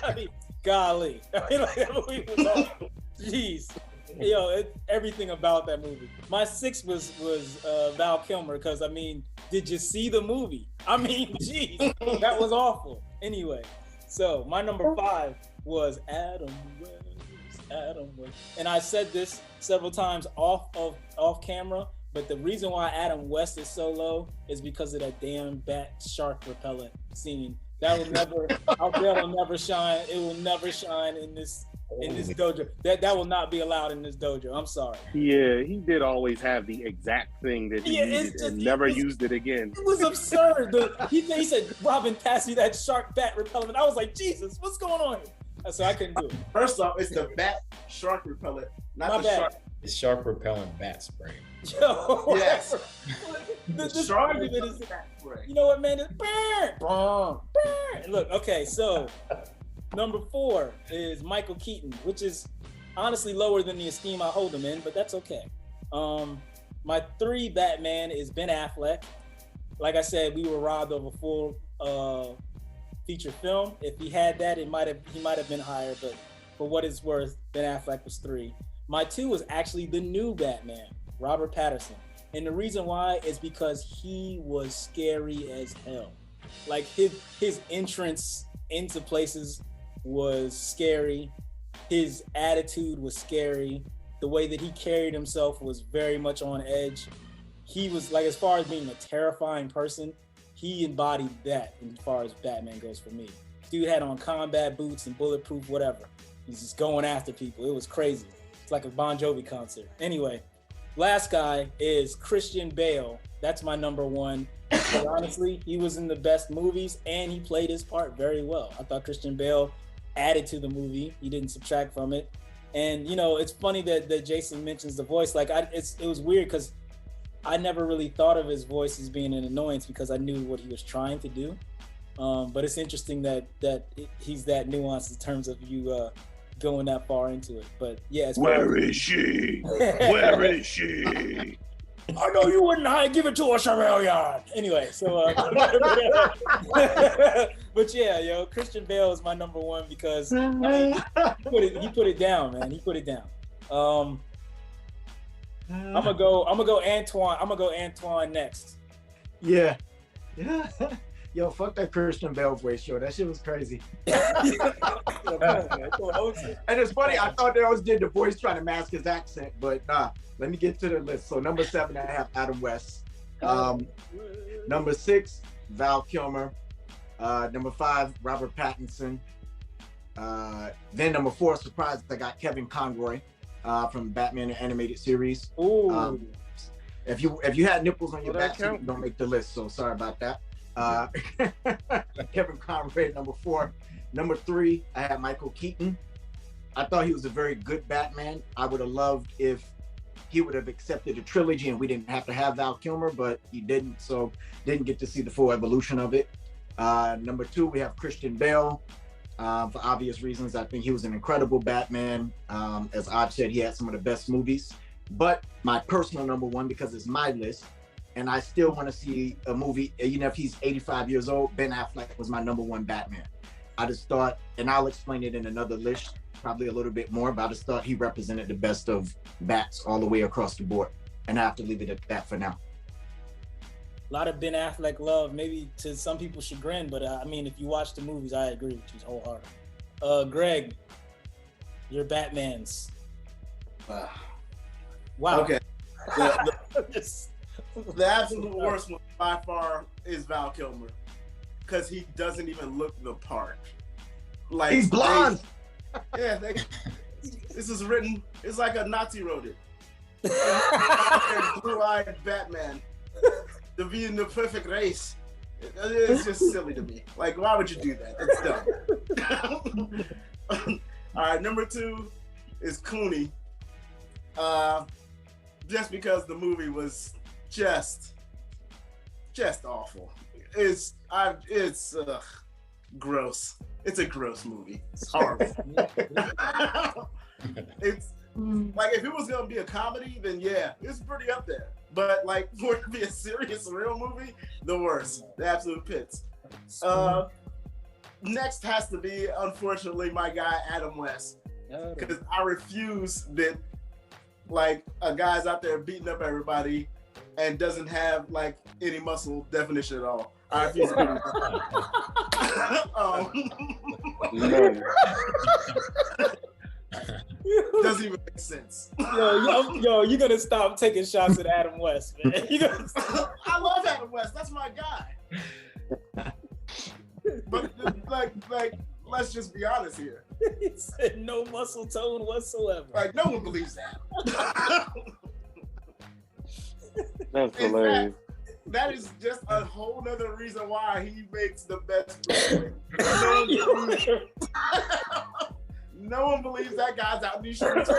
I mean, golly. I mean, like, that movie was awful. Jeez. Yo, everything about that movie. My 6 was Val Kilmer because, I mean, did you see the movie? I mean, geez, that was awful. Anyway, so my number 5 was Adam West. And I said this several times off camera, but the reason why Adam West is so low is because of that damn bat shark repellent scene. That will never, that will never shine. It will never shine in this dojo. That will not be allowed in this dojo. I'm sorry. Yeah, he did always have the exact thing that he needed and never used it again. It was absurd. He said, Robin, pass me that shark bat repellent. I was like, Jesus, what's going on here? So I couldn't do it. First off, it's the bat shark repellent, not My the bad. shark. It's shark repellent bat spray. Yo, Yes. the shark argument is, bat spray. you know what, man? It's burn. Look, okay, so number 4 is Michael Keaton, which is honestly lower than the esteem I hold him in, but that's okay. My 3 Batman is Ben Affleck. Like I said, we were robbed of a full feature film. If he had that, he might have been higher, but for what it's worth, Ben Affleck was 3. My 2 was actually the new Batman, Robert Pattinson. And the reason why is because he was scary as hell. Like his entrance into places was scary. His attitude was scary. The way that he carried himself was very much on edge. He was like, as far as being a terrifying person, he embodied that as far as Batman goes for me. Dude had on combat boots and bulletproof whatever. He's just going after people. It was crazy. It's like a Bon Jovi concert. Anyway, last guy is Christian Bale. That's my number 1. But honestly, he was in the best movies and he played his part very well. I thought Christian Bale added to the movie. He didn't subtract from it. And, you know, it's funny that Jason mentions the voice. Like, it was weird because I never really thought of his voice as being an annoyance because I knew what he was trying to do. But it's interesting that he's that nuanced in terms of you going that far into it. But yeah, Where is she? Where is she? I know you wouldn't give it to us, Aurelian. Anyway, so but yeah, yo, Christian Bale is my number one because I mean, he put it down, man. He put it down. I'm gonna go Antwon. I'm gonna go Antwon next. Yeah. Yo, fuck that Christian Bale voice, yo. That shit was crazy. And it's funny, I thought they always did the voice trying to mask his accent, but nah. Let me get to the list. So number 7, I have Adam West. Number 6, Val Kilmer. Number 5, Robert Pattinson. Then number 4, surprise, I got Kevin Conroy from Batman the Animated Series. Ooh. If you had nipples on your back, you don't make the list. So sorry about that. Kevin Conroy, number 4. Number 3, I had Michael Keaton. I thought he was a very good Batman. I would have loved if he would have accepted a trilogy and we didn't have to have Val Kilmer, but he didn't, so didn't get to see the full evolution of it. Number 2, we have Christian Bale. For obvious reasons, I think he was an incredible Batman. As Odd said, he had some of the best movies. But my personal number 1, because it's my list, and I still want to see a movie, even if he's 85 years old, Ben Affleck was my number 1 Batman. I just thought, and I'll explain it in another list, probably a little bit more, but I just thought he represented the best of bats all the way across the board. And I have to leave it at that for now. A lot of Ben Affleck love, maybe to some people's chagrin, but I mean, if you watch the movies, I agree with you wholeheartedly. Greg, your Batmans. Wow. Okay. The absolute worst one by far is Val Kilmer, because he doesn't even look the part. Like, he's blonde. This is written. It's like a Nazi wrote it. Blue-eyed Batman. To be in the perfect race. It's just silly to me. Like, why would you do that? It's dumb. All right, number 2 is Clooney. Just because the movie was just awful. It's gross. It's a gross movie. It's horrible. It's like, if it was gonna be a comedy, then yeah, it's pretty up there. But like, for it to be a serious, real movie, the worst. The absolute pits. Next has to be, unfortunately, my guy Adam West, because I refuse that like a guy's out there beating up everybody and doesn't have like any muscle definition at all. I refuse to believe that. Doesn't even make sense. Yo, you gotta stop taking shots at Adam West, man. You gotta stop. I love Adam West. That's my guy. But like, let's just be honest here. He said no muscle tone whatsoever. Like, no one believes that. That's hilarious. That is just a whole nother reason why he makes the best. No one believes that guy's out in these streets.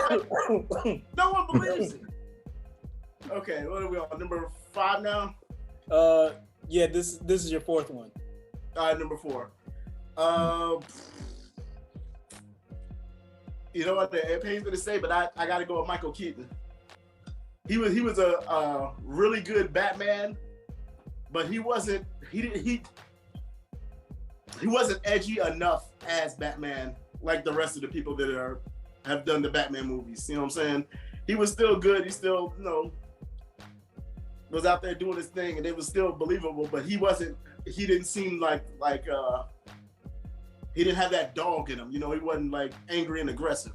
No one believes it. Okay, what are we on? Number 5 now? Yeah, this is your 4th one. Number 4. You know what? It pains me to say, but I got to go with Michael Keaton. He was a really good Batman, but he wasn't edgy enough as Batman like the rest of the people that have done the Batman movies. You know what I'm saying? He was still good. He still, was out there doing his thing, and it was still believable. But he didn't seem like he didn't have that dog in him. He wasn't like angry and aggressive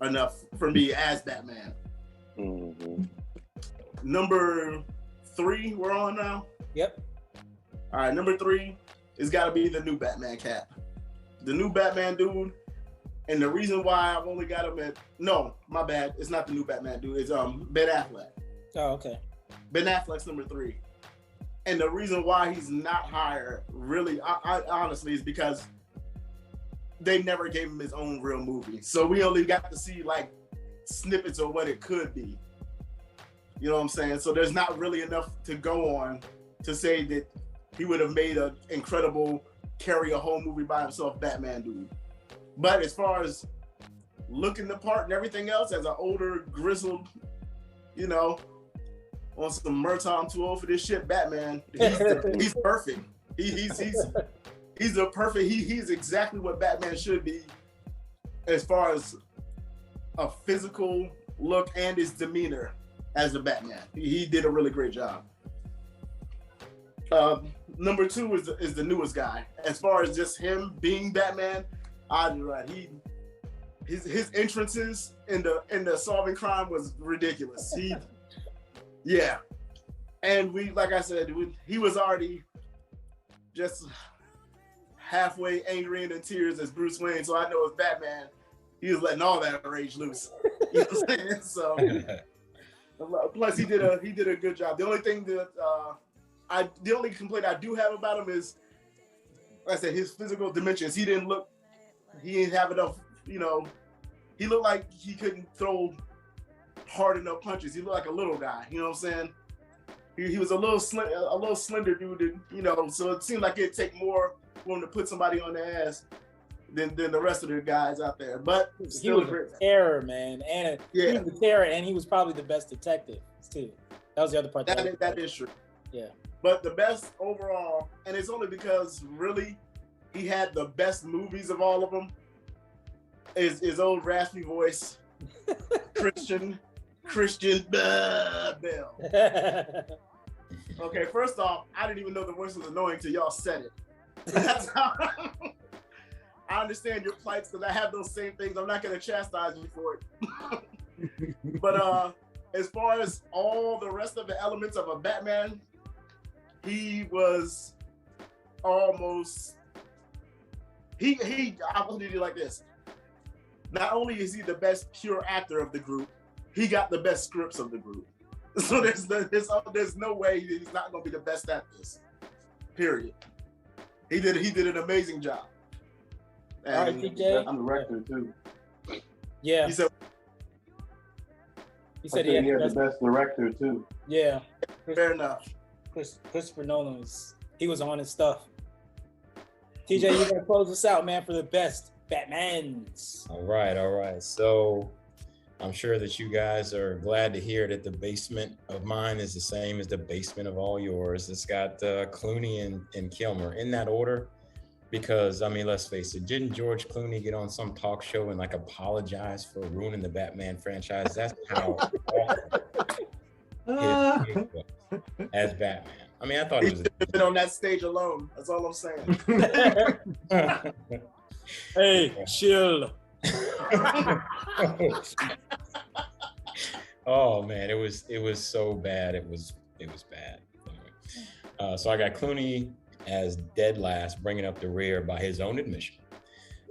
enough for me as Batman. Mm-hmm. Number 3, we're on now? Yep. All right, number 3 has got to be the new Batman Cap. The new Batman dude. And the reason why I've only got him no, my bad. It's not the new Batman dude. It's Ben Affleck. Oh, okay. Ben Affleck's number 3. And the reason why he's not higher, really, I honestly, is because they never gave him his own real movie. So we only got to see like snippets of what it could be. You know what I'm saying? So there's not really enough to go on to say that he would have made an incredible carry a whole movie by himself, Batman dude. But as far as looking the part and everything else, as an older, grizzled, you know, on some Murtaugh, I'm too old for this shit, Batman, he's perfect. He's the perfect, he's exactly what Batman should be as far as a physical look and his demeanor as a Batman. He did a really great job. Number 2 is the newest guy. As far as just him being Batman, his entrances in the solving crime was ridiculous. And like I said, he was already just halfway angry and in tears as Bruce Wayne. So I know as Batman, he was letting all that rage loose. You know what I'm saying? So plus he did a good job. The only thing that the only complaint I do have about him is, like I said, his physical dimensions. He didn't have enough, you know, he looked like he couldn't throw hard enough punches. He looked like a little guy, you know what I'm saying? He was a little slender dude, you know, so it seemed like it'd take more for him to put somebody on their ass than the rest of the guys out there. But he was a terror, man. And he was a terror, and he was probably the best detective too. That was the other part. That is true. Yeah. But the best overall, and it's only because really he had the best movies of all of them, is his old raspy voice, Christian Bale. Okay, first off, I didn't even know the voice was annoying till y'all said it. That's how I understand your plights, because I have those same things. I'm not going to chastise you for it. But as far as all the rest of the elements of a Batman, he was almost, I put it like this. Not only is he the best pure actor of the group, he got the best scripts of the group. So there's no way he's not going to be the best at this. Period. He did an amazing job. And all right, TJ. I'm the director too. Yeah. He said he had the best director too. Yeah. Fair enough. Christopher Nolan was on his stuff. TJ, you gotta close us out, man, for the best Batmans. All right. So I'm sure that you guys are glad to hear that the basement of mine is the same as the basement of all yours. It's got Clooney and Kilmer in that order, because I mean, let's face it, didn't George Clooney get on some talk show and like apologize for ruining the Batman franchise? That's how awful his was as Batman. I mean, I thought he was been on that stage alone. That's all I'm saying. Hey, chill. Oh man, it was so bad. It was bad. Anyway, so I got Clooney as dead last, bringing up the rear by his own admission.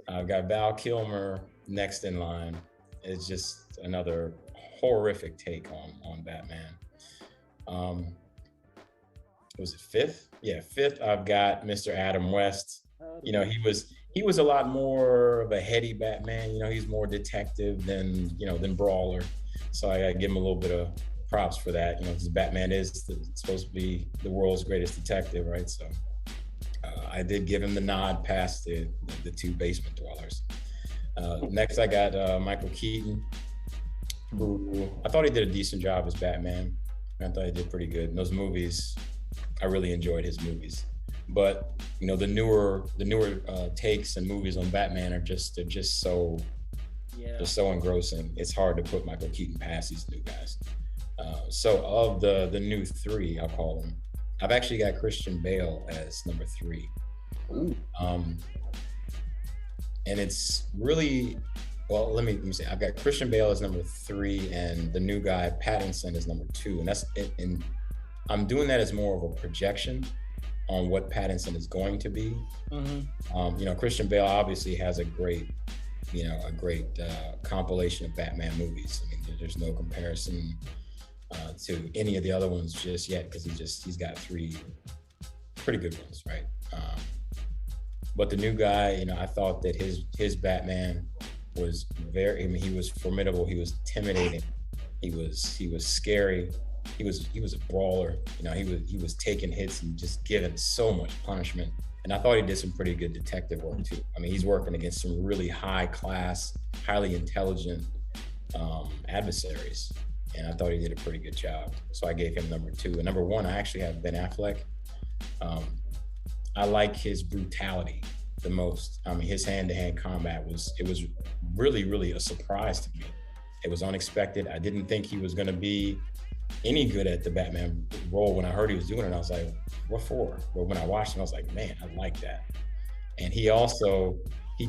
I've got Val Kilmer next in line. It's just another horrific take on Batman. Was it fifth? Yeah, fifth. I've got Mr. Adam West. You know, he was a lot more of a heady Batman. You know, he's more detective than brawler. So I gotta give him a little bit of props for that. You know, because Batman is supposed to be the world's greatest detective, right? So I did give him the nod past the two basement dwellers. Next, I got Michael Keaton, who I thought he did a decent job as Batman. I thought he did pretty good in those movies. I really enjoyed his movies. But you know, the newer takes and movies on Batman are just so engrossing. It's hard to put Michael Keaton past these new guys. So of the new three, I'll call them, I've actually got Christian Bale as number 3. Ooh. And it's really, well, let me say, I've got Christian Bale as number 3 and the new guy Pattinson as number 2, and that's it. And I'm doing that as more of a projection on what Pattinson is going to be. Mm-hmm. You know, Christian Bale obviously has a great compilation of Batman movies. I mean, there's no comparison to any of the other ones just yet, because he's got 3 pretty good ones, right? But the new guy, you know, I thought that his Batman was he was formidable. He was intimidating. He was scary. He was a brawler. You know, he was taking hits and just giving so much punishment. And I thought he did some pretty good detective work too. I mean, he's working against some really high class, highly intelligent adversaries. And I thought he did a pretty good job. So I gave him number 2. And number 1, I actually have Ben Affleck. I like his brutality the most. I mean, his hand-to-hand combat was really, really a surprise to me. It was unexpected. I didn't think he was gonna be any good at the Batman role. When I heard he was doing it, I was like, what for? But when I watched him, I was like, man, I like that. And he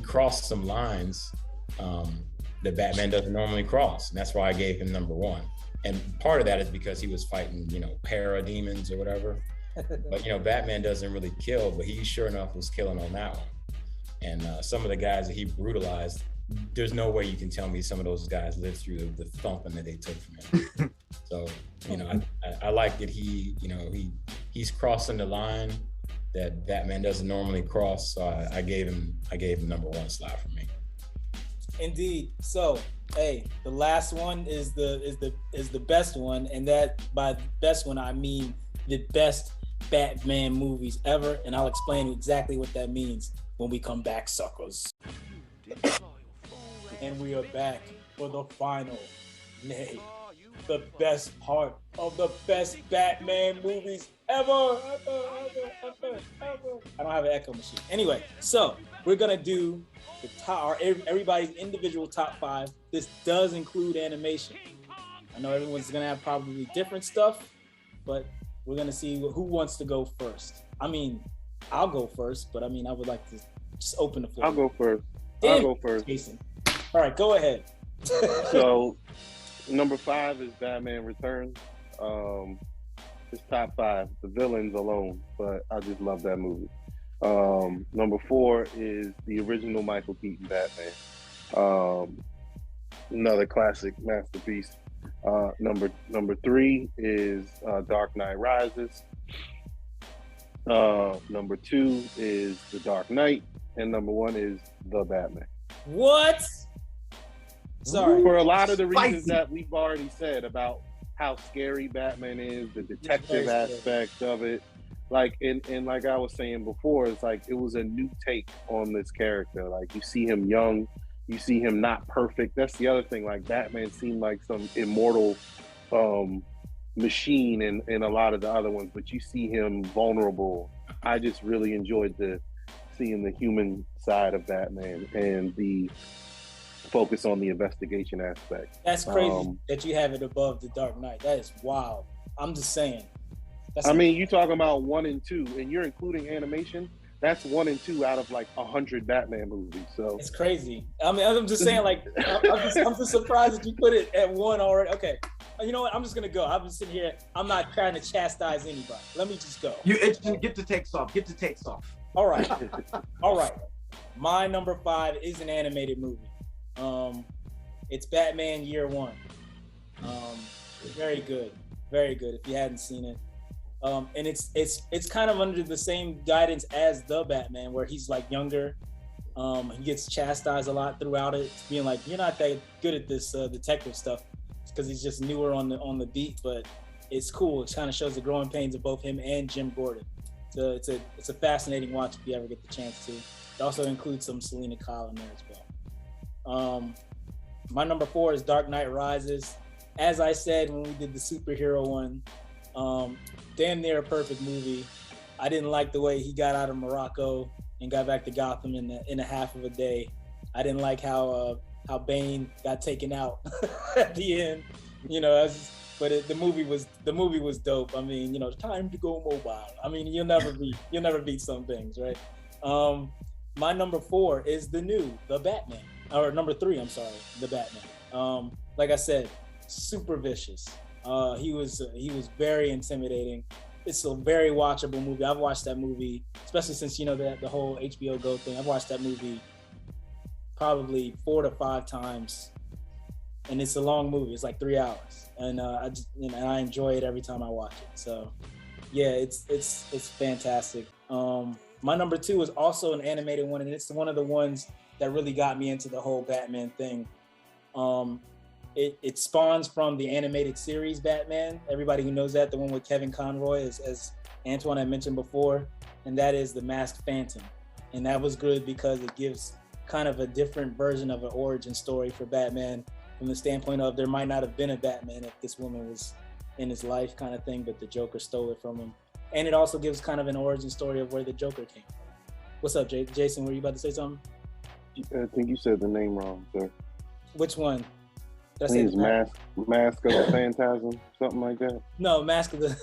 crossed some lines that Batman doesn't normally cross. And that's why I gave him number 1. And part of that is because he was fighting, parademons or whatever. But, Batman doesn't really kill, but he sure enough was killing on that one. And some of the guys that he brutalized, there's no way you can tell me some of those guys lived through the thumping that they took from him. So, I like that he's crossing the line that Batman doesn't normally cross. So I gave him number 1 slot for me. Indeed. So, hey, the last one is the best one, and that by best one I mean the best Batman movies ever, and I'll explain exactly what that means when we come back, suckers. And we are back for the final, nay, the best part of the best Batman movies ever. I don't have an echo machine. Anyway, so we're gonna do the top, everybody's individual top 5. This does include animation. I know everyone's gonna have probably different stuff, but we're gonna see who wants to go first. I mean, I'll go first, but I would like to just open the floor. I'll go first. Damn, I'll go first. Jason. All right, go ahead. So, number 5 is Batman Returns. It's top 5, the villains alone, but I just love that movie. Number 4 is the original Michael Keaton Batman. Another classic masterpiece. Number 3 is Dark Knight Rises. Number 2 is The Dark Knight, and number 1 is The Batman. What? Sorry. For a lot of the reasons that we've already said about how scary Batman is, the detective aspect of it. Like, and like I was saying before, it's like it was a new take on this character. Like, you see him young, you see him not perfect. That's the other thing. Like, Batman seemed like some immortal machine in a lot of the other ones, but you see him vulnerable. I just really enjoyed seeing the human side of Batman and the focus on the investigation aspect. That's crazy that you have it above The Dark Knight. That is wild. I'm just saying. You talking about 1 and 2, and you're including animation. That's 1 and 2 out of like 100 Batman movies. So it's crazy. I'm just saying, like, I'm just surprised that you put it at 1 already. Okay, you know what? I'm just gonna go. I'm just sitting here. I'm not trying to chastise anybody. Let me just go. Get the takes off. Get the takes off. All right. All right. My number 5 is an animated movie. It's Batman Year One. Very good. Very good. If you hadn't seen it. And it's kind of under the same guidance as the Batman, where he's like younger. He gets chastised a lot throughout it, being like, "You're not that good at this detective stuff," because he's just newer on the beat. But it's cool. It kind of shows the growing pains of both him and Jim Gordon. So it's a fascinating watch if you ever get the chance to. It also includes some Selena Kyle in there as well. My number 4 is Dark Knight Rises. As I said when we did the superhero one, damn near a perfect movie. I didn't like the way he got out of Morocco and got back to Gotham in a half of a day. I didn't like how Bane got taken out at the end. But the movie was dope. Time to go mobile. You'll never beat some things, right? My number 4 is the Batman. Or number 3, I'm sorry, the Batman. Like I said, super vicious. He was very intimidating. It's a very watchable movie. I've watched that movie, especially since the whole HBO Go thing. I've watched that movie probably 4 to 5 times, and it's a long movie. It's like 3 hours, and I enjoy it every time I watch it. So, yeah, it's fantastic. My number 2 is also an animated one, and it's one of the ones that really got me into the whole Batman thing. It spawns from the animated series Batman. Everybody who knows that, the one with Kevin Conroy as Antwon had mentioned before, and that is the Masked Phantom. And that was good because it gives kind of a different version of an origin story for Batman from the standpoint of there might not have been a Batman if this woman was in his life kind of thing, but the Joker stole it from him. And it also gives kind of an origin story of where the Joker came from. What's up, Jason? Were you about to say something? I think you said the name wrong, sir. Which one? I think it's Mask of the Phantasm, something like that. No, Mask of the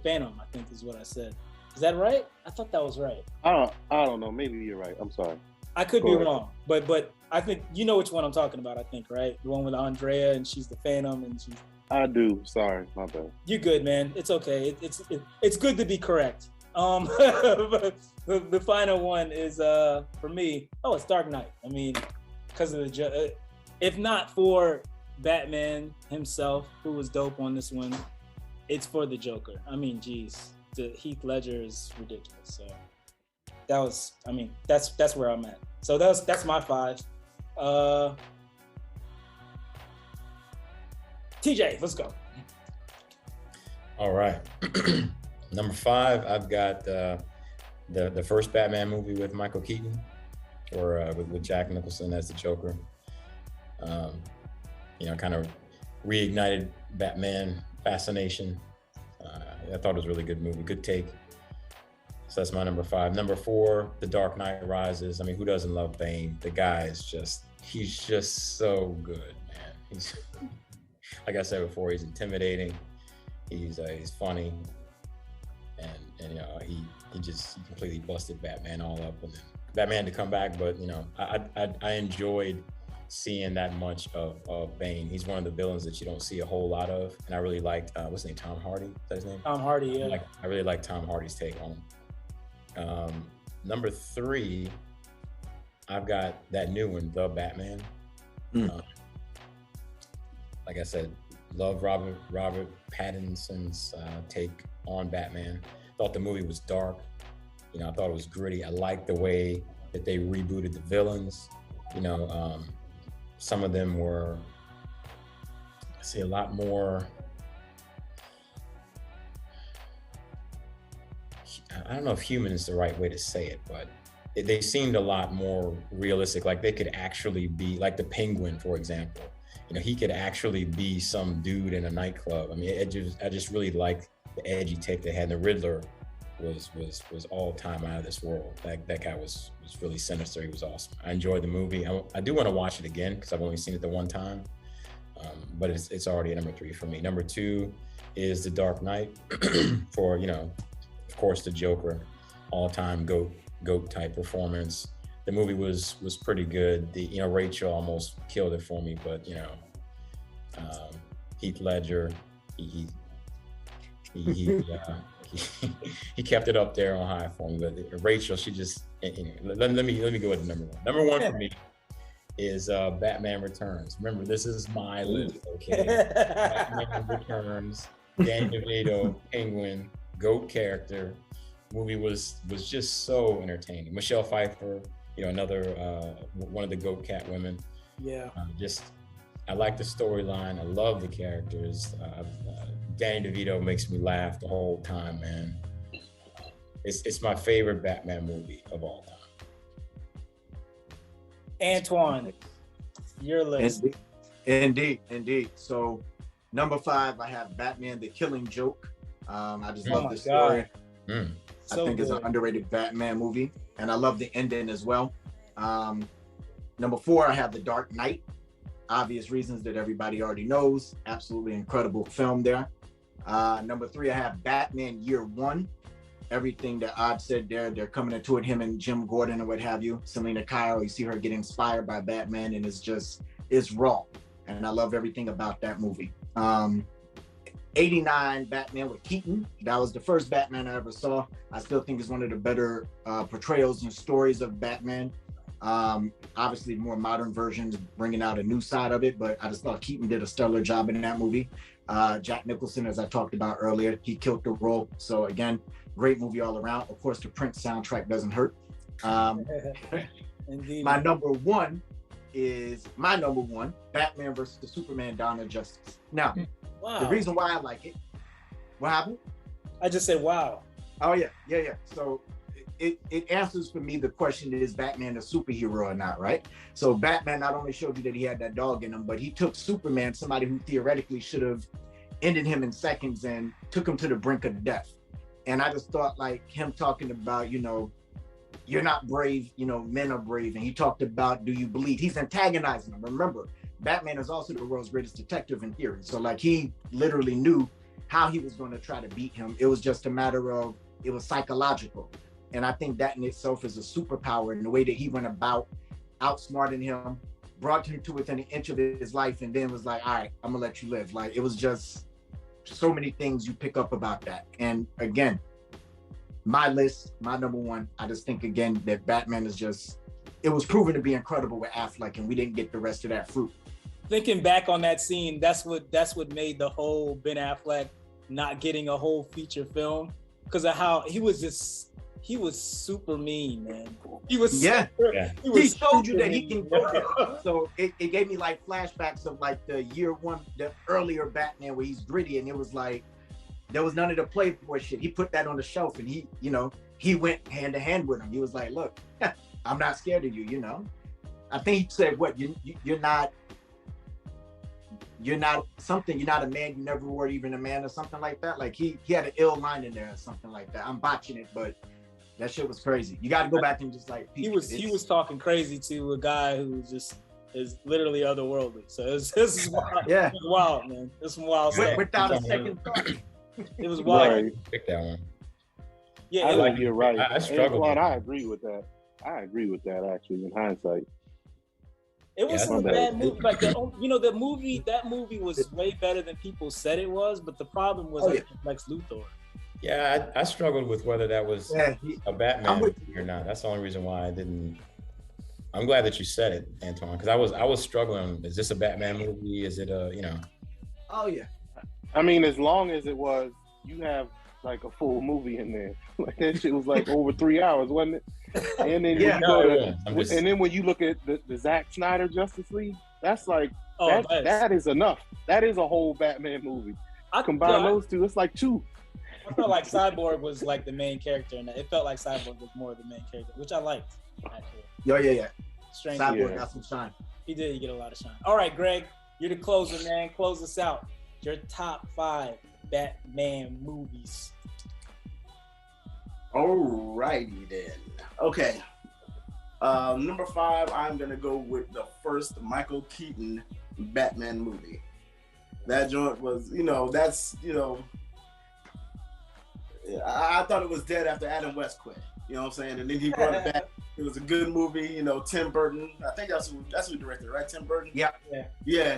Phantom, I think is what I said. Is that right? I thought that was right. I don't know. Maybe you're right. I'm sorry. I could be wrong, but I think you know which one I'm talking about. I think, right? The one with Andrea and she's the Phantom and she's. I do. Sorry, my bad. You're good, man. It's okay. It's good to be correct. But the final one is for me. Oh, it's Dark Knight. I mean, because of the if not for Batman himself, who was dope on this one, it's for the Joker. I mean, geez, the Heath Ledger is ridiculous. So that was, I mean, that's where I'm at. So that's my 5. TJ, let's go. All right. Number 5, I've got the first Batman movie with Michael Keaton, or with Jack Nicholson as the Joker. Kind of reignited Batman fascination. I thought it was a really good movie, good take. So that's my number 5. Number 4, The Dark Knight Rises. I mean, who doesn't love Bane? The guy is he's just so good, man. He's, like I said before, he's intimidating. He's funny. And he just completely busted Batman all up. And then Batman to come back, but I enjoyed seeing that much of Bane. He's one of the villains that you don't see a whole lot of, and I really liked what's his name, Tom Hardy? Is that his name? Tom Hardy, yeah. I really like Tom Hardy's take on him. Number 3, I've got that new one, The Batman. Like I said, love Robert Pattinson's take on Batman. Thought the movie was dark. I thought it was gritty. I liked the way that they rebooted the villains. Some of them were, I see a lot more, I don't know if human is the right way to say it, but they seemed a lot more realistic. Like they could actually be, like the Penguin, for example. He could actually be some dude in a nightclub. I mean, I just really liked the edgy take they had. The Riddler was all time out of this world. That guy was really sinister. He was awesome. I enjoyed the movie. I do want to watch it again because I've only seen it the one time, but it's already a number 3 for me. Number 2 is The Dark Knight for, of course, the Joker, all-time GOAT type performance. The movie was pretty good. Rachel almost killed it for me, but Heath Ledger, he kept it up there on high for me. But Rachel, she just let me go with the number 1. Number 1 for me is Batman Returns. Remember, this is my list, okay? Batman Returns, Danny DeVito, Penguin, GOAT character. Movie was just so entertaining. Michelle Pfeiffer, another one of the GOAT cat women. Yeah. I like the storyline. I love the characters. Danny DeVito makes me laugh the whole time, man. It's my favorite Batman movie of all time. Antwon, your list. Indeed. So number 5, I have Batman: The Killing Joke. I just love the story. I think it's an underrated Batman movie, and I love the ending as well. Number 4, I have The Dark Knight. Obvious reasons that everybody already knows. Absolutely incredible film there. Number 3, I have Batman Year One. Everything that Odd said there, they're coming into it, him and Jim Gordon and what have you. Selena Kyle, you see her get inspired by Batman, and it's raw. And I love everything about that movie. 89 Batman with Keaton. That was the first Batman I ever saw. I still think it's one of the better portrayals and stories of Batman. Obviously more modern versions bringing out a new side of it, but I just thought Keaton did a stellar job in that movie. Jack Nicholson, as I talked about earlier, he killed the role. So again, great movie all around. Of course, the Prince soundtrack doesn't hurt. Indeed. My number one, Batman versus Superman: Dawn of Justice. Now, the reason why I like it, What happened? I just said, wow. Oh yeah. So it answers for me the question: is Batman a superhero or not? Right. So Batman not only showed you that he had that dog in him, but he took Superman, somebody who theoretically should have ended him in seconds, and took him to the brink of death. And I just thought, like, him talking about, you're not brave, men are brave. And he talked about, do you believe? He's antagonizing him. Remember, Batman is also the world's greatest detective in theory. So like, he literally knew how he was going to try to beat him. It was just a matter of, it was psychological. And I think that in itself is a superpower, in the way that he went about outsmarting him, brought him to within an inch of his life, and then was like, all right, I'm gonna let you live. Like, it was just so many things you pick up about that. And again, my list, my number one, I just think again that Batman is just, it was proven to be incredible with Affleck, and we didn't get the rest of that fruit. Thinking back on that scene, that's what made the whole Ben Affleck not getting a whole feature film, because of how he was super mean, man. He was he showed you that he can go there. So it gave me like flashbacks of like the year one, the earlier Batman, where he's gritty, and it was like there was none of the playboy shit. He put that on the shelf, and he went hand to hand with him. He was like, look, I'm not scared of you, I think he said, what, you're not something, you're not a man, you never were even a man, or something like that. Like he had an ill line in there or something like that. I'm botching it, but that shit was crazy. You got to go back and just like, he was talking crazy to a guy who just is literally otherworldly. So it's wild. Yeah, it's wild, man. It's some wild stuff. Without a second thought. It was wild. Right. Pick that one. Yeah, you're right. I struggle with I agree with that. Actually, in hindsight. It was a bad movie. Like that movie was way better than people said it was. But the problem was Lex Luthor. Yeah, I struggled with whether that was a Batman movie or not. That's the only reason why I didn't. I'm glad that you said it, Antwon, because I was struggling. Is this a Batman movie? Is it Oh yeah. I mean, as long as it was, you have like a full movie in there. Like that shit was like over 3 hours, wasn't it? And then and then when you look at the Zack Snyder Justice League, that's like that is enough. That is a whole Batman movie. Combine those two, it's like two. I felt like Cyborg was like the main character, and it felt like Cyborg was more of the main character, which I liked, actually. Yeah. Strange. Cyborg got some shine. He did. He get a lot of shine. All right, Greg, you're the closer, man. Close us out. Your top 5 Batman movies. Alrighty then. Okay. Number 5, I'm gonna go with the first Michael Keaton Batman movie. That joint was, I thought it was dead after Adam West quit. You know what I'm saying? And then he brought it back. It was a good movie. Tim Burton. I think that's who directed it, right? Tim Burton. Yeah.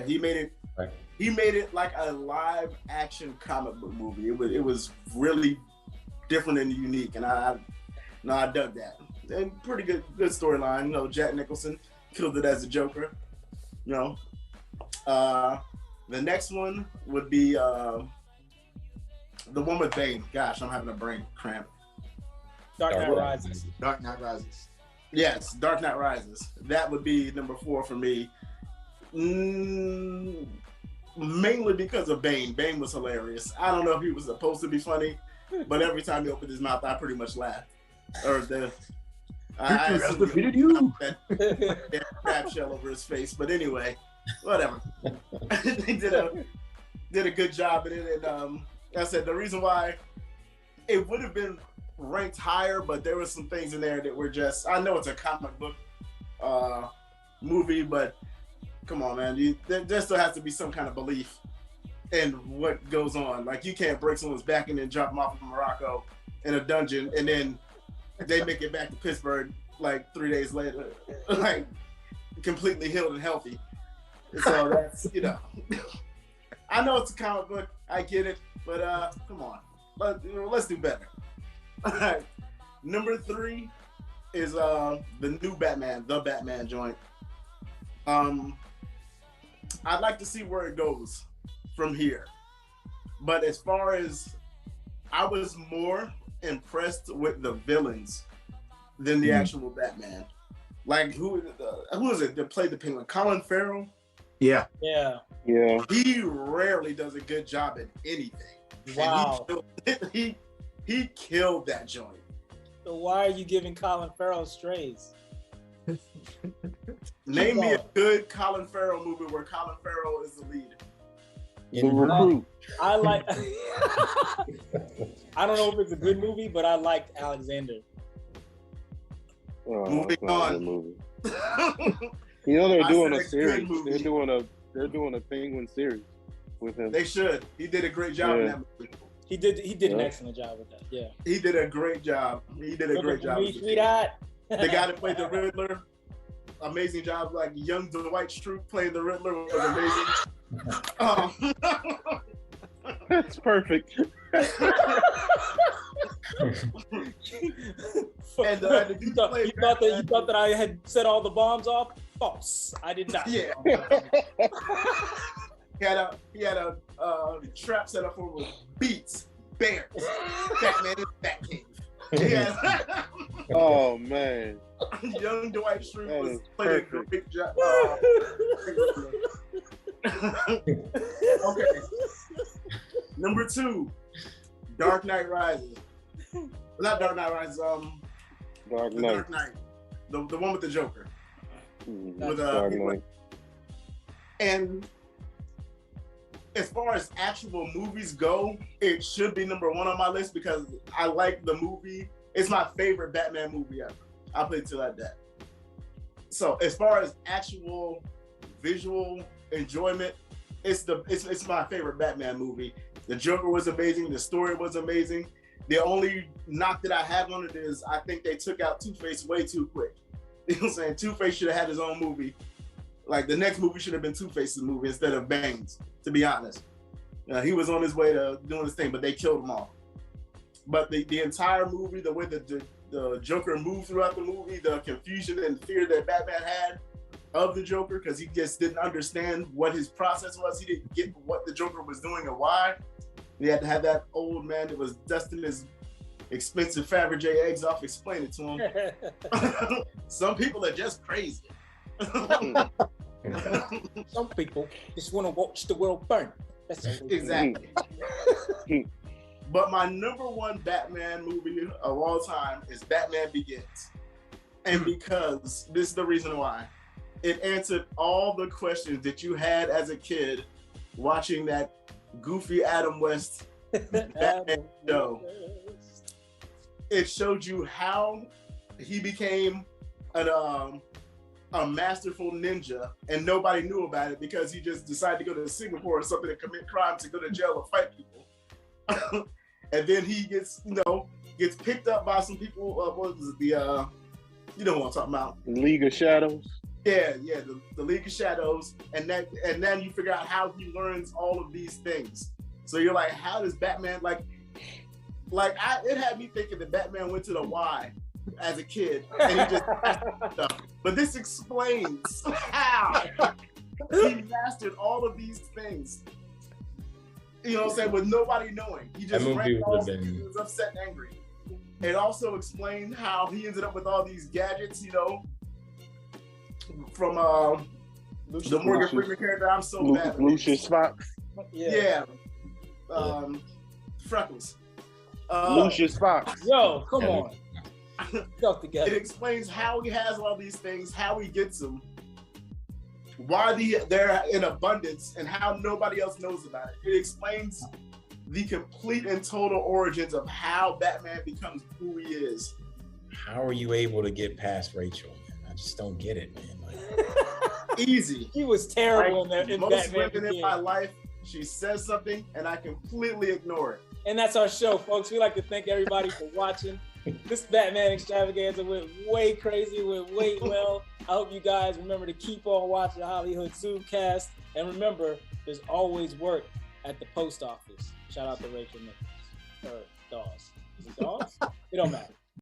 He made it. Right. He made it like a live action comic book movie. It was really different and unique, and I dug that. And pretty good storyline. Jack Nicholson killed it as a Joker. The next one would be the one with Bane. Gosh, I'm having a brain cramp. Dark Knight Rises. Dark Knight Rises. Yes, Dark Knight Rises. That would be number 4 for me. Mainly because of Bane. Bane was hilarious. I don't know if he was supposed to be funny, but every time he opened his mouth, I pretty much laughed. I defeated you. That crab shell over his face. But anyway, whatever. They did a good job in it. And I said the reason why it would have been ranked higher, but there were some things in there that were just, I know it's a comic book movie, but come on, man. There still has to be some kind of belief in what goes on. Like, you can't break someone's back and then drop them off of Morocco in a dungeon, and then they make it back to Pittsburgh like 3 days later, like completely healed and healthy. So that's, I know it's a comic book. I get it, but come on. Let's do better. All right. Number 3 is the new Batman, the Batman joint. I'd like to see where it goes from here. But as far as, I was more impressed with the villains than the actual Batman. Like, who is it that played the Penguin? Colin Farrell? Yeah. He rarely does a good job at anything. Wow. And he killed that joint. So why are you giving Colin Farrell strays? Name me a good Colin Farrell movie where Colin Farrell is the lead. The Recruit. I like. I don't know if it's a good movie, but I liked Alexander. Moving on. Movie. You know they're doing a series. They're doing a Penguin series with him. They should. He did a great job in that movie. He did an excellent job with that. Yeah. He did a great job. Me, sweetheart. The guy that played the Riddler, amazing job. Like young Dwight Schrute playing the Riddler was amazing. That's perfect. And you thought that I had set all the bombs off? False. I did not. Yeah. He had a trap set up for beats, bears, Batman in Batcave. Yeah. Oh man. Young Dwight Schrute was playing a great job. Okay. Number 2, Dark Knight Rises. Not Dark Knight Rises. Dark the Knight. Dark Knight. The one with the Joker. With Dark Knight. And as far as actual movies go, it should be number 1 on my list because I like the movie. It's my favorite Batman movie ever. I'll put it to that. So as far as actual visual enjoyment, it's my favorite Batman movie. The Joker was amazing. The story was amazing. The only knock that I have on it is I think they took out Two-Face way too quick. You know what I'm saying? Two-Face should have had his own movie. Like the next movie should have been Two-Face's movie instead of Bane's, to be honest. He was on his way to doing his thing, but they killed him off. But the entire movie, the way the Joker moved throughout the movie, the confusion and fear that Batman had of the Joker, because he just didn't understand what his process was. He didn't get what the Joker was doing and why. He had to have that old man that was dusting his expensive Fabergé eggs off explain it to him. Some people are just crazy. Some people just want to watch the world burn. That's exactly. But my number 1 Batman movie of all time is Batman Begins. And because this is the reason why. It answered all the questions that you had as a kid watching that goofy Adam West Batman show. It showed you how he became a masterful ninja and nobody knew about it because he just decided to go to Singapore or something to commit crimes, to go to jail or fight people. And then he gets picked up by some people. What was it? You know what I'm talking about? League of Shadows. Yeah, the League of Shadows, and then you figure out how he learns all of these things. So you're like, how does Batman it had me thinking that Batman went to the Y as a kid and he just stuff. But this explains how he mastered all of these things. You know what I'm saying? With nobody knowing. He just ran off and he was upset and angry. It also explained how he ended up with all these gadgets, from the Morgan Freeman character. I'm so bad. Lucius Fox. Yeah. Freckles. Lucius Fox. Yo, come on. Go together. It explains how he has all these things, how he gets them, why they're in abundance, and how nobody else knows about it. It explains the complete and total origins of how Batman becomes who he is. How are you able to get past Rachel, man? I just don't get it, man. Easy. He was terrible in most Batman women in my life. She says something and I completely ignore it. And that's our show, folks. We'd like to thank everybody for watching. This Batman Extravaganza went way crazy, went way well. I hope you guys remember to keep on watching the HollyHood Zoomcast. And remember, there's always work at the post office. Shout out to Rachel Nichols. Or Dawes. Is it Dawes? It don't matter.